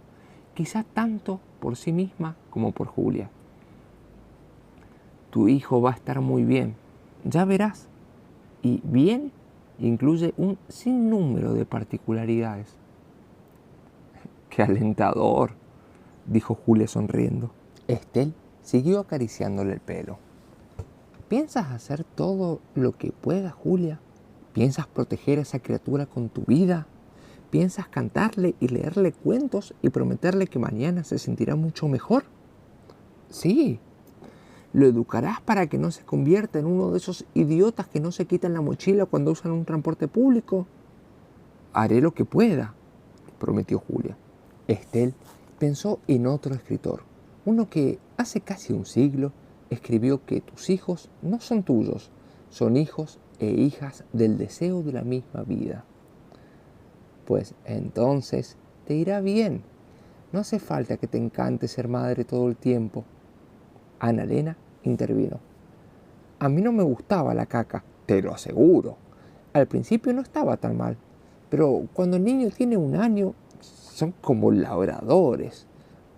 quizá tanto por sí misma como por Julia. «Tu hijo va a estar muy bien, ya verás». Y bien incluye un sinnúmero de particularidades. «Qué alentador», dijo Julia sonriendo. Estelle siguió acariciándole el pelo. «¿Piensas hacer todo lo que puedas, Julia? ¿Piensas proteger a esa criatura con tu vida? ¿Piensas cantarle y leerle cuentos y prometerle que mañana se sentirá mucho mejor? Sí. ¿Lo educarás para que no se convierta en uno de esos idiotas que no se quitan la mochila cuando usan un transporte público? Haré lo que pueda», prometió Julia. Estelle pensó en otro escritor, uno que hace casi un siglo escribió que tus hijos no son tuyos, son hijos e hijas del deseo de la misma vida. «Pues entonces te irá bien. No hace falta que te encante ser madre todo el tiempo». Annalena intervino. «A mí no me gustaba la caca, te lo aseguro. Al principio no estaba tan mal, pero cuando el niño tiene 1 año, son como labradores.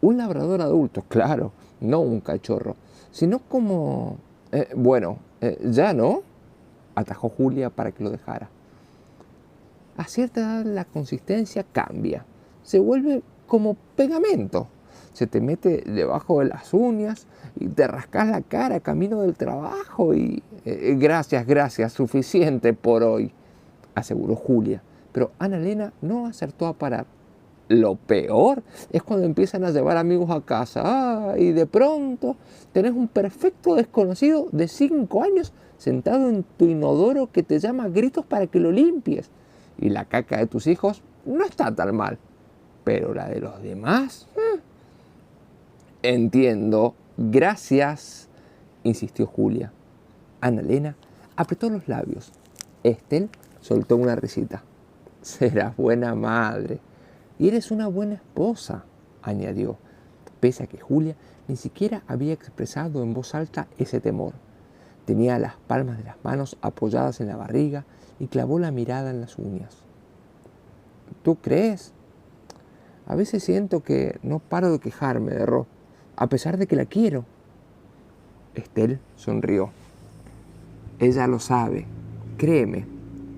Un labrador adulto, claro, no un cachorro, sino como... ya no», atajó Julia para que lo dejara. «A cierta edad la consistencia cambia, se vuelve como pegamento. Se te mete debajo de las uñas y te rascas la cara camino del trabajo y... Gracias, suficiente por hoy», aseguró Julia. Pero Annalena no acertó a parar. «Lo peor es cuando empiezan a llevar amigos a casa. Y de pronto tenés un perfecto desconocido de 5 años sentado en tu inodoro que te llama a gritos para que lo limpies. Y la caca de tus hijos no está tan mal, pero la de los demás... Entiendo, gracias», insistió Julia. Annalena apretó los labios. Estelle soltó una risita. «Serás buena madre. Y eres una buena esposa», añadió, pese a que Julia ni siquiera había expresado en voz alta ese temor. Tenía las palmas de las manos apoyadas en la barriga y clavó la mirada en las uñas. «¿Tú crees? A veces siento que no paro de quejarme de Ro, a pesar de que la quiero». Estelle sonrió. «Ella lo sabe, créeme.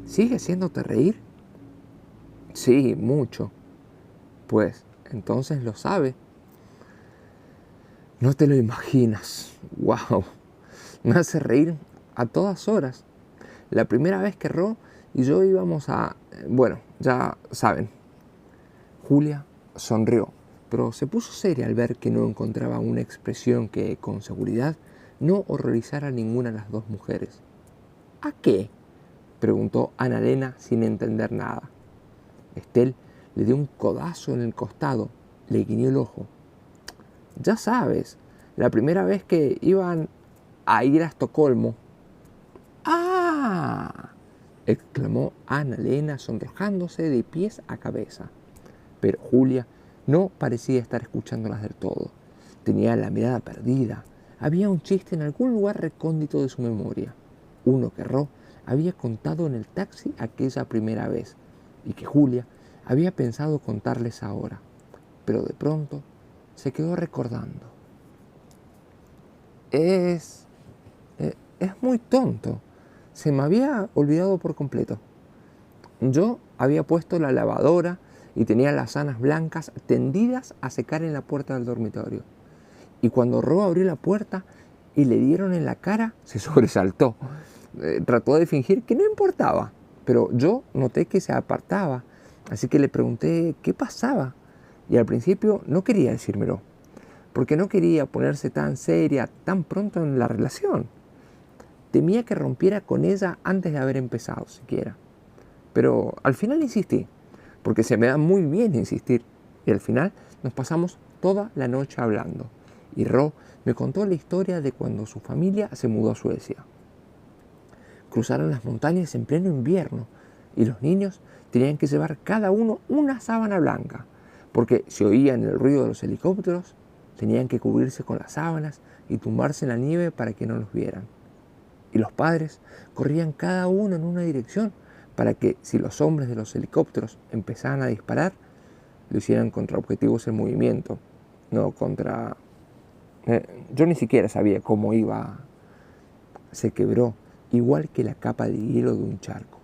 ¿Sigue haciéndote reír?». «Sí, mucho». «Pues entonces lo sabe». «No te lo imaginas. ¡Wow! Me hace reír a todas horas. La primera vez que Ro y yo íbamos a... Bueno, ya saben. Julia sonrió, pero se puso seria al ver que no encontraba una expresión que, con seguridad, no horrorizara a ninguna de las dos mujeres. ¿A qué?, preguntó Ana Elena sin entender nada. Estel le dio un codazo en el costado, le guiñó el ojo. Ya sabes, la primera vez que iban a ir a Estocolmo. ¡Ah!, exclamó Ana Elena sonrojándose de pies a cabeza. Pero Julia no parecía estar escuchándolas del todo. Tenía la mirada perdida. Había un chiste en algún lugar recóndito de su memoria. Uno que Ro había contado en el taxi aquella primera vez y que Julia había pensado contarles ahora. Pero de pronto se quedó recordando. Es muy tonto. Se me había olvidado por completo. Yo había puesto la lavadora y tenía las sábanas blancas tendidas a secar en la puerta del dormitorio. Y cuando Ro abrió la puerta y le dieron en la cara, se sobresaltó. Trató de fingir que no importaba, pero yo noté que se apartaba, así que le pregunté qué pasaba. Y al principio no quería decírmelo, porque no quería ponerse tan seria tan pronto en la relación. Temía que rompiera con ella antes de haber empezado siquiera. Pero al final insistí, porque se me da muy bien insistir. Y al final nos pasamos toda la noche hablando. Y Ro me contó la historia de cuando su familia se mudó a Suecia. Cruzaron las montañas en pleno invierno y los niños tenían que llevar cada uno una sábana blanca, porque si oían el ruido de los helicópteros, tenían que cubrirse con las sábanas y tumbarse en la nieve para que no los vieran. Y los padres corrían cada uno en una dirección para que, si los hombres de los helicópteros empezaban a disparar, lo hicieran contra objetivos en movimiento, no contra... yo ni siquiera sabía cómo iba. Se quebró, igual que la capa de hielo de un charco.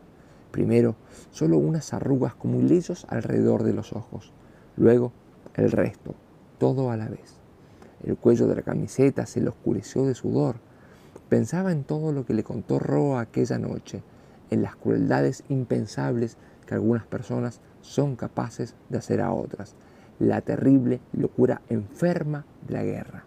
Primero, solo unas arrugas como hilillos alrededor de los ojos. Luego, el resto, todo a la vez. El cuello de la camiseta se le oscureció de sudor. Pensaba en todo lo que le contó Ro aquella noche, en las crueldades impensables que algunas personas son capaces de hacer a otras, la terrible locura enferma de la guerra.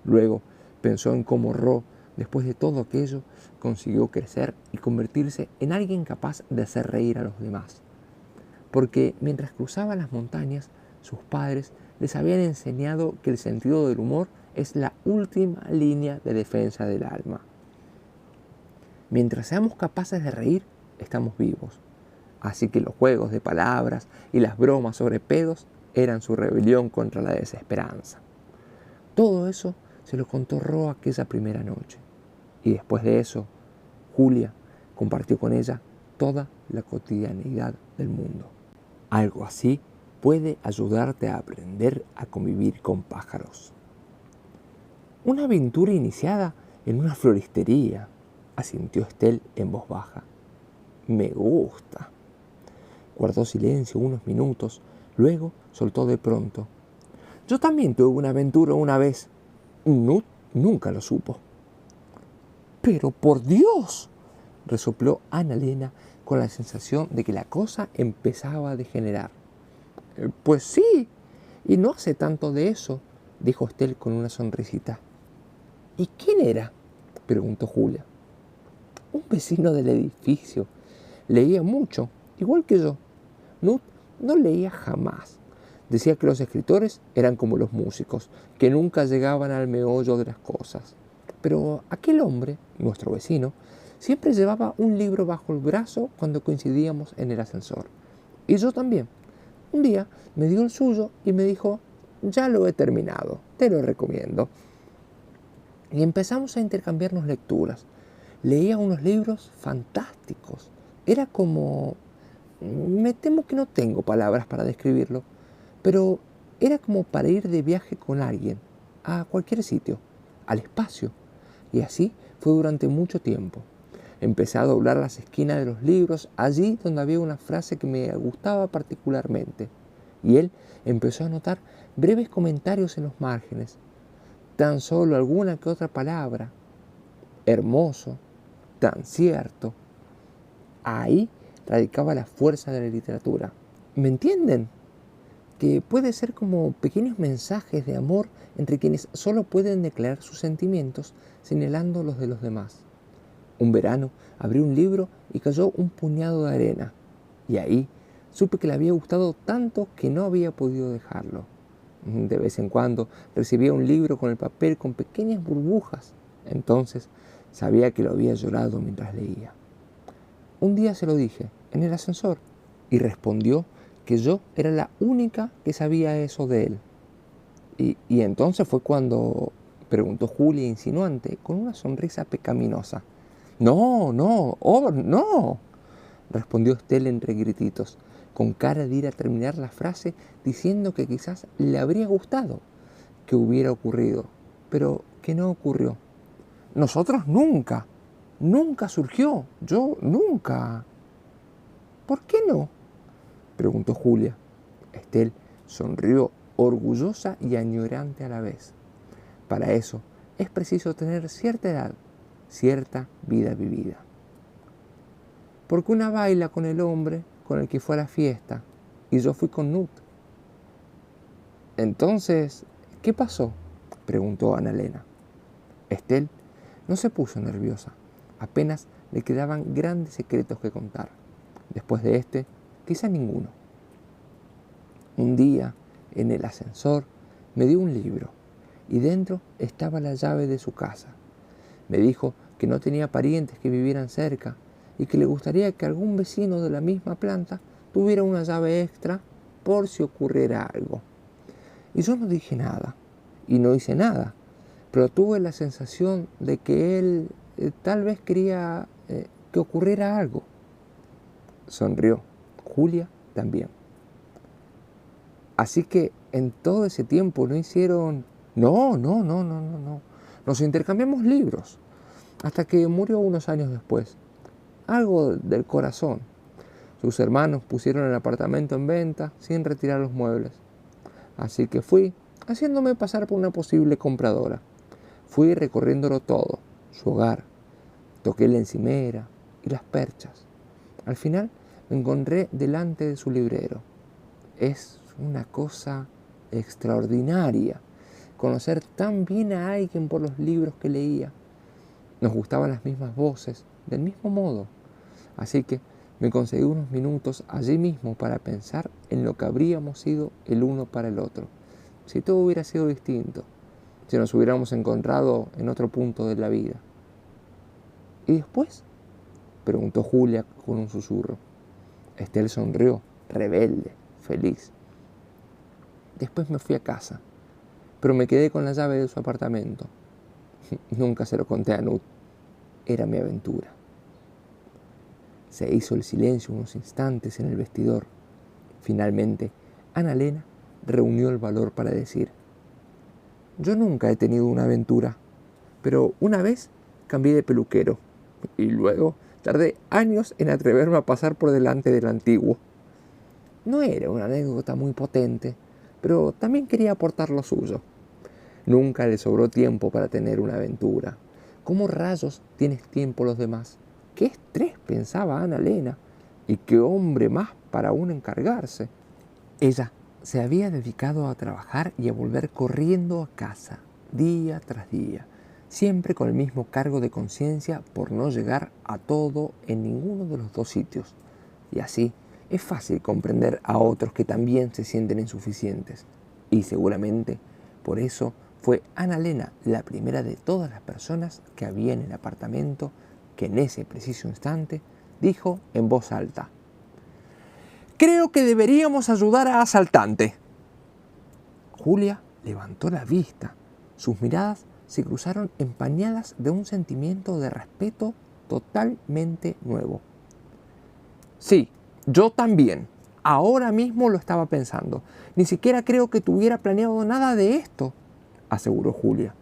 Luego pensó en cómo Ro, después de todo aquello, consiguió crecer y convertirse en alguien capaz de hacer reír a los demás. Porque mientras cruzaban las montañas, sus padres les habían enseñado que el sentido del humor es la última línea de defensa del alma. Mientras seamos capaces de reír, estamos vivos. Así que los juegos de palabras y las bromas sobre pedos eran su rebelión contra la desesperanza. Todo eso se lo contó Ro aquella primera noche. Y después de eso, Julia compartió con ella toda la cotidianidad del mundo. Algo así puede ayudarte a aprender a convivir con pájaros. Una aventura iniciada en una floristería, asintió Estel en voz baja. Me gusta. Guardó silencio unos minutos, luego soltó de pronto. Yo también tuve una aventura una vez. Knut nunca lo supo. ¡Pero por Dios!, resopló Ana Elena con la sensación de que la cosa empezaba a degenerar. Pues sí, y no hace tanto de eso, dijo Estel con una sonrisita. ¿Y quién era?, preguntó Julia. Un vecino del edificio. Leía mucho, igual que yo. Knut no leía jamás. Decía que los escritores eran como los músicos, que nunca llegaban al meollo de las cosas. Pero aquel hombre, nuestro vecino, siempre llevaba un libro bajo el brazo cuando coincidíamos en el ascensor. Y yo también. Un día me dio el suyo y me dijo, ya lo he terminado, te lo recomiendo. Y empezamos a intercambiarnos lecturas. Leía unos libros fantásticos. Era como... Me temo que no tengo palabras para describirlo, pero era como para ir de viaje con alguien, a cualquier sitio, al espacio. Y así fue durante mucho tiempo. Empecé a doblar las esquinas de los libros, allí donde había una frase que me gustaba particularmente. Y él empezó a anotar breves comentarios en los márgenes. Tan solo alguna que otra palabra. Hermoso, tan cierto. Ahí radicaba la fuerza de la literatura. ¿Me entienden? Que puede ser como pequeños mensajes de amor entre quienes solo pueden declarar sus sentimientos señalando los de los demás. Un verano abrí un libro y cayó un puñado de arena, y ahí supe que le había gustado tanto que no había podido dejarlo. De vez en cuando recibía un libro con el papel con pequeñas burbujas, entonces sabía que lo había llorado mientras leía. Un día se lo dije, en el ascensor, y respondió que yo era la única que sabía eso de él. Y entonces fue cuando preguntó Julia insinuante, con una sonrisa pecaminosa. No, no, oh, no, respondió Estela entre grititos, con cara de ir a terminar la frase diciendo que quizás le habría gustado que hubiera ocurrido, pero que no ocurrió. Nosotros nunca, nunca surgió, yo nunca. ¿Por qué no?, preguntó Julia. Estel sonrió, orgullosa y añorante a la vez. Para eso es preciso tener cierta edad, cierta vida vivida. Porque una baila con el hombre con el que fue a la fiesta, y yo fui con Nut. Entonces, ¿qué pasó?, preguntó Annalena. Estel no se puso nerviosa, apenas le quedaban grandes secretos que contar. Después de este, quizá ninguno. Un día, en el ascensor, me dio un libro, y dentro estaba la llave de su casa. Me dijo que no tenía parientes que vivieran cerca, y que le gustaría que algún vecino de la misma planta tuviera una llave extra por si ocurriera algo. Y yo no dije nada, y no hice nada, pero tuve la sensación de que él tal vez quería que ocurriera algo. Sonrió. Julia también. Así que en todo ese tiempo no hicieron... No. Nos intercambiamos libros, hasta que murió unos años después. Algo del corazón. Sus hermanos pusieron el apartamento en venta sin retirar los muebles. Así que fui, haciéndome pasar por una posible compradora. Fui recorriéndolo todo, su hogar. Toqué la encimera y las perchas. Al final me encontré delante de su librero. Es una cosa extraordinaria conocer tan bien a alguien por los libros que leía. Nos gustaban las mismas voces, del mismo modo. Así que me concedí unos minutos allí mismo para pensar en lo que habríamos sido el uno para el otro, si todo hubiera sido distinto, si nos hubiéramos encontrado en otro punto de la vida. ¿Y después?, preguntó Julia con un susurro. Estel sonrió, rebelde, feliz. Después me fui a casa, pero me quedé con la llave de su apartamento. Nunca se lo conté a Nut. Era mi aventura. Se hizo el silencio unos instantes en el vestidor. Finalmente, Annalena reunió el valor para decir: yo nunca he tenido una aventura, pero una vez cambié de peluquero y luego tardé años en atreverme a pasar por delante del antiguo. No era una anécdota muy potente, pero también quería aportar lo suyo. Nunca le sobró tiempo para tener una aventura. ¿Cómo rayos tienes tiempo los demás? ¡Qué estrés!, pensaba Annalena, y qué hombre más para uno encargarse. Ella se había dedicado a trabajar y a volver corriendo a casa, día tras día, siempre con el mismo cargo de conciencia por no llegar a todo en ninguno de los dos sitios. Y así es fácil comprender a otros que también se sienten insuficientes. Y seguramente por eso fue Annalena la primera de todas las personas que había en el apartamento que en ese preciso instante dijo en voz alta: creo que deberíamos ayudar a asaltante. Julia levantó la vista. Sus miradas se cruzaron empañadas de un sentimiento de respeto totalmente nuevo. Sí, yo también. Ahora mismo lo estaba pensando. Ni siquiera creo que tuviera planeado nada de esto, aseguró Julia.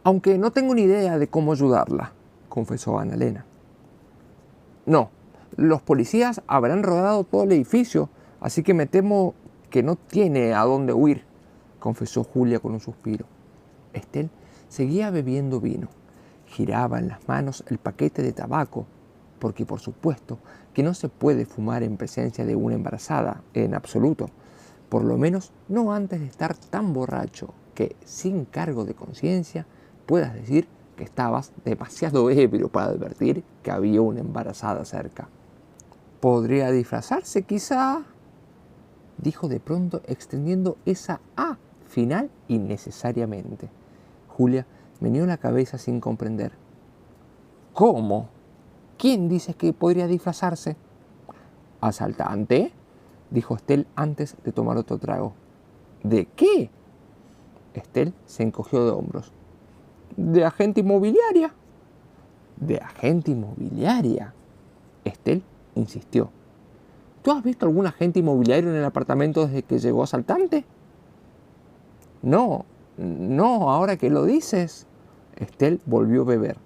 Aunque no tengo ni idea de cómo ayudarla, confesó Annalena. No, los policías habrán rodado todo el edificio, así que me temo que no tiene a dónde huir, confesó Julia con un suspiro. Estel seguía bebiendo vino. Giraba en las manos el paquete de tabaco. porque por supuesto que no se puede fumar en presencia de una embarazada, en absoluto. Por lo menos no antes de estar tan borracho que, sin cargo de conciencia, puedas decir que estabas demasiado ebrio para advertir que había una embarazada cerca. ¿Podría disfrazarse quizá?, dijo de pronto, extendiendo esa A final innecesariamente. Julia meneó la cabeza sin comprender. ¿Cómo? ¿Quién dice que podría disfrazarse? ¿Asaltante?, dijo Estel antes de tomar otro trago. ¿De qué? Estel se encogió de hombros. ¿De agente inmobiliaria? ¿De agente inmobiliaria? Estel insistió. ¿Tú has visto algún agente inmobiliario en el apartamento desde que llegó asaltante? No, ahora que lo dices. Estel volvió a beber.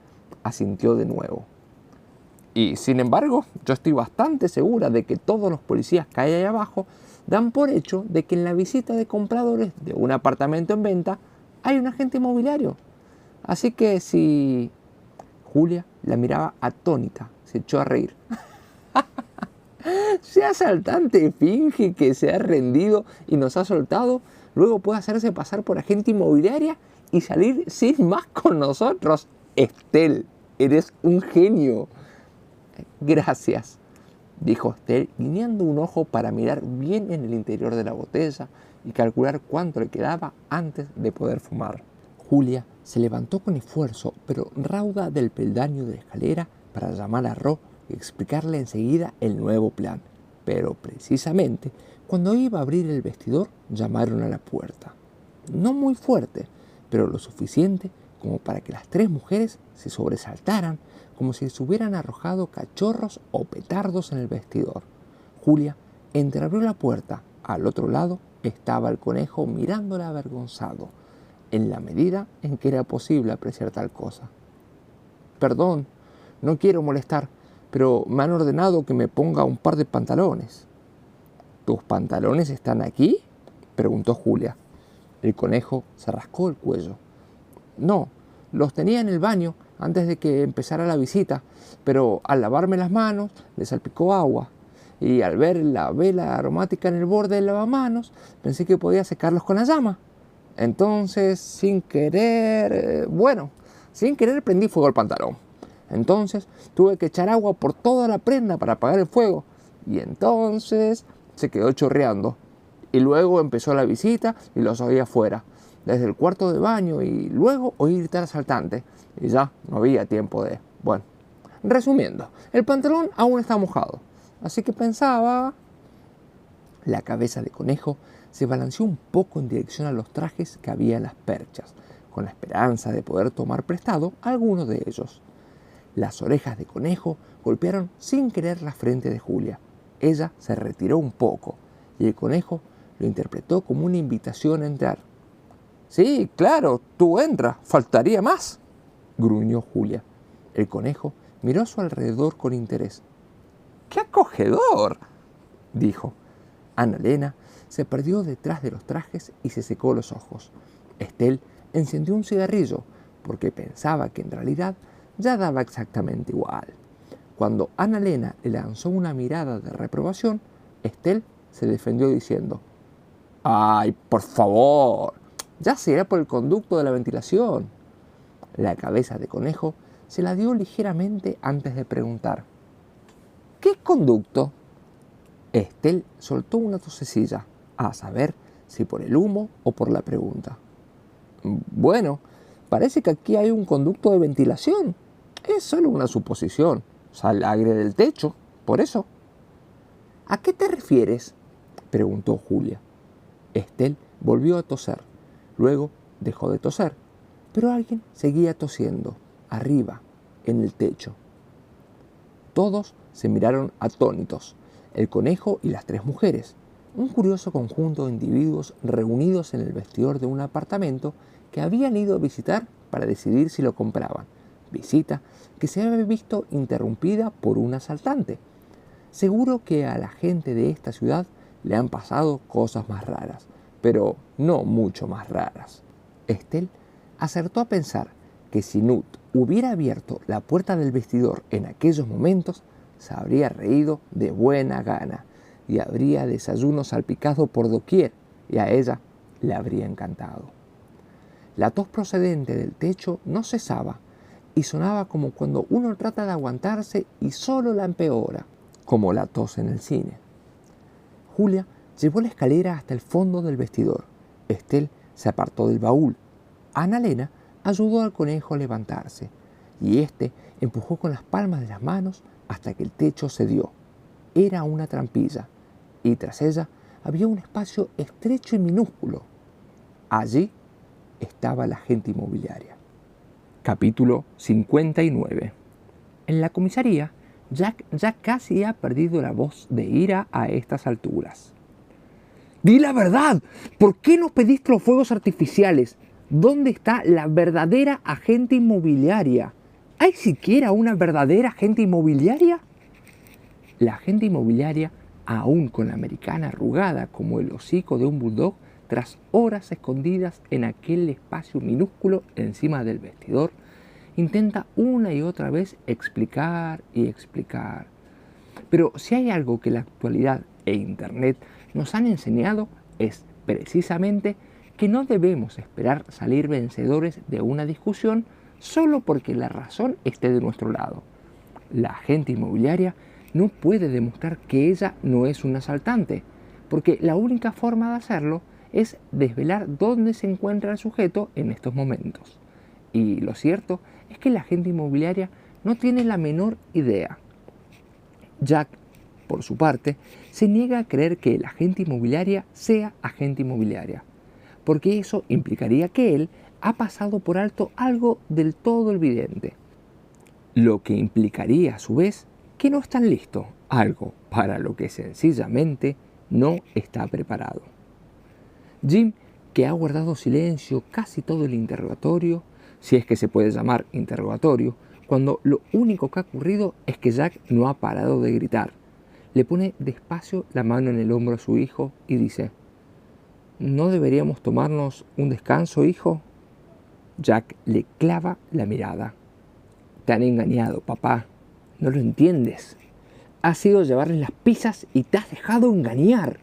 Asintió de nuevo. Y sin embargo, yo estoy bastante segura de que todos los policías que hay ahí abajo dan por hecho de que en la visita de compradores de un apartamento en venta hay un agente inmobiliario. Así que si... Julia la miraba atónita, se echó a reír. Si asaltante finge que se ha rendido y nos ha soltado, luego puede hacerse pasar por agente inmobiliaria y salir sin más con nosotros. Estel, eres un genio. Gracias, dijo Estel, guiñando un ojo para mirar bien en el interior de la botella y calcular cuánto le quedaba antes de poder fumar. Julia se levantó con esfuerzo, pero rauda del peldaño de la escalera para llamar a Ro y explicarle enseguida el nuevo plan. Pero precisamente cuando iba a abrir el vestidor, llamaron a la puerta. No muy fuerte, pero lo suficiente como para que las tres mujeres se sobresaltaran, como si se hubieran arrojado cachorros o petardos en el vestidor. Julia entreabrió la puerta. Al otro lado estaba el conejo mirándola avergonzado, en la medida en que era posible apreciar tal cosa. Perdón, no quiero molestar, pero me han ordenado que me ponga un par de pantalones. ¿Tus pantalones están aquí?, preguntó Julia. El conejo se rascó el cuello. No, los tenía en el baño antes de que empezara la visita, pero al lavarme las manos le salpicó agua, y al ver la vela aromática en el borde del lavamanos pensé que podía secarlos con la llama. Entonces, sin querer prendí fuego al pantalón. Entonces tuve que echar agua por toda la prenda para apagar el fuego, y entonces se quedó chorreando. Y luego empezó la visita y los oí afuera, desde el cuarto de baño, y luego oí gritar al asaltante, y ya no había tiempo de... Bueno, resumiendo, el pantalón aún está mojado, así que pensaba... La cabeza de conejo se balanceó un poco en dirección a los trajes que había en las perchas, con la esperanza de poder tomar prestado alguno de ellos. Las orejas de conejo golpearon sin querer la frente de Julia. Ella se retiró un poco, y el conejo lo interpretó como una invitación a entrar. «Sí, claro, tú entra, faltaría más», gruñó Julia. El conejo miró a su alrededor con interés. «¡Qué acogedor!», dijo. Annalena se perdió detrás de los trajes y se secó los ojos. Estel encendió un cigarrillo porque pensaba que en realidad ya daba exactamente igual. Cuando Annalena le lanzó una mirada de reprobación, Estel se defendió diciendo: «¡Ay, por favor! Ya será por el conducto de la ventilación». La cabeza de conejo se la dio ligeramente antes de preguntar: «¿Qué conducto?». Estel soltó una tosecilla, a saber si por el humo o por la pregunta. «Bueno, parece que aquí hay un conducto de ventilación. Es solo una suposición. Sale aire del techo, por eso». «¿A qué te refieres?», preguntó Julia. Estel volvió a toser. Luego dejó de toser, pero alguien seguía tosiendo, arriba, en el techo. Todos se miraron atónitos, el conejo y las tres mujeres, un curioso conjunto de individuos reunidos en el vestidor de un apartamento que habían ido a visitar para decidir si lo compraban, visita que se había visto interrumpida por un asaltante. Seguro que a la gente de esta ciudad le han pasado cosas más raras, pero no mucho más raras. Estel acertó a pensar que si Nut hubiera abierto la puerta del vestidor en aquellos momentos, se habría reído de buena gana y habría desayuno salpicado por doquier, y a ella le habría encantado. La tos procedente del techo no cesaba y sonaba como cuando uno trata de aguantarse y solo la empeora, como la tos en el cine. Julia llevó la escalera hasta el fondo del vestidor. Estel se apartó del baúl. Ana Elena ayudó al conejo a levantarse y éste empujó con las palmas de las manos hasta que el techo cedió. Era una trampilla y tras ella había un espacio estrecho y minúsculo. Allí estaba la agente inmobiliaria. Capítulo 59. En la comisaría, Jack ya casi ha perdido la voz de ira a estas alturas. ¡Di la verdad! ¿Por qué nos pediste los fuegos artificiales? ¿Dónde está la verdadera agente inmobiliaria? ¿Hay siquiera una verdadera agente inmobiliaria? La agente inmobiliaria, aún con la americana arrugada como el hocico de un bulldog, tras horas escondidas en aquel espacio minúsculo encima del vestidor, intenta una y otra vez explicar y explicar. Pero si hay algo que la actualidad e Internet nos han enseñado es precisamente que no debemos esperar salir vencedores de una discusión solo porque la razón esté de nuestro lado. La agente inmobiliaria no puede demostrar que ella no es un asaltante, porque la única forma de hacerlo es desvelar dónde se encuentra el sujeto en estos momentos. Y lo cierto es que la agente inmobiliaria no tiene la menor idea. Jack, por su parte, se niega a creer que la agente inmobiliaria sea agente inmobiliaria, porque eso implicaría que él ha pasado por alto algo del todo evidente, lo que implicaría a su vez que no está listo, algo para lo que sencillamente no está preparado. Jim, que ha guardado silencio casi todo el interrogatorio, si es que se puede llamar interrogatorio, cuando lo único que ha ocurrido es que Jack no ha parado de gritar, le pone despacio la mano en el hombro a su hijo y dice: ¿No deberíamos tomarnos un descanso, hijo? Jack le clava la mirada. Te han engañado, papá. No lo entiendes. Has ido a llevarles las pizzas y te has dejado engañar.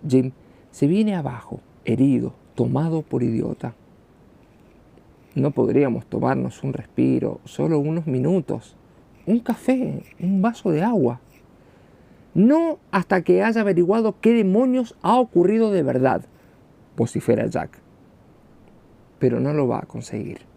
Jim se viene abajo, herido, tomado por idiota. ¿No podríamos tomarnos un respiro, solo unos minutos? Un café, un vaso de agua. No hasta que haya averiguado qué demonios ha ocurrido de verdad, vocifera Jack. Pero no lo va a conseguir.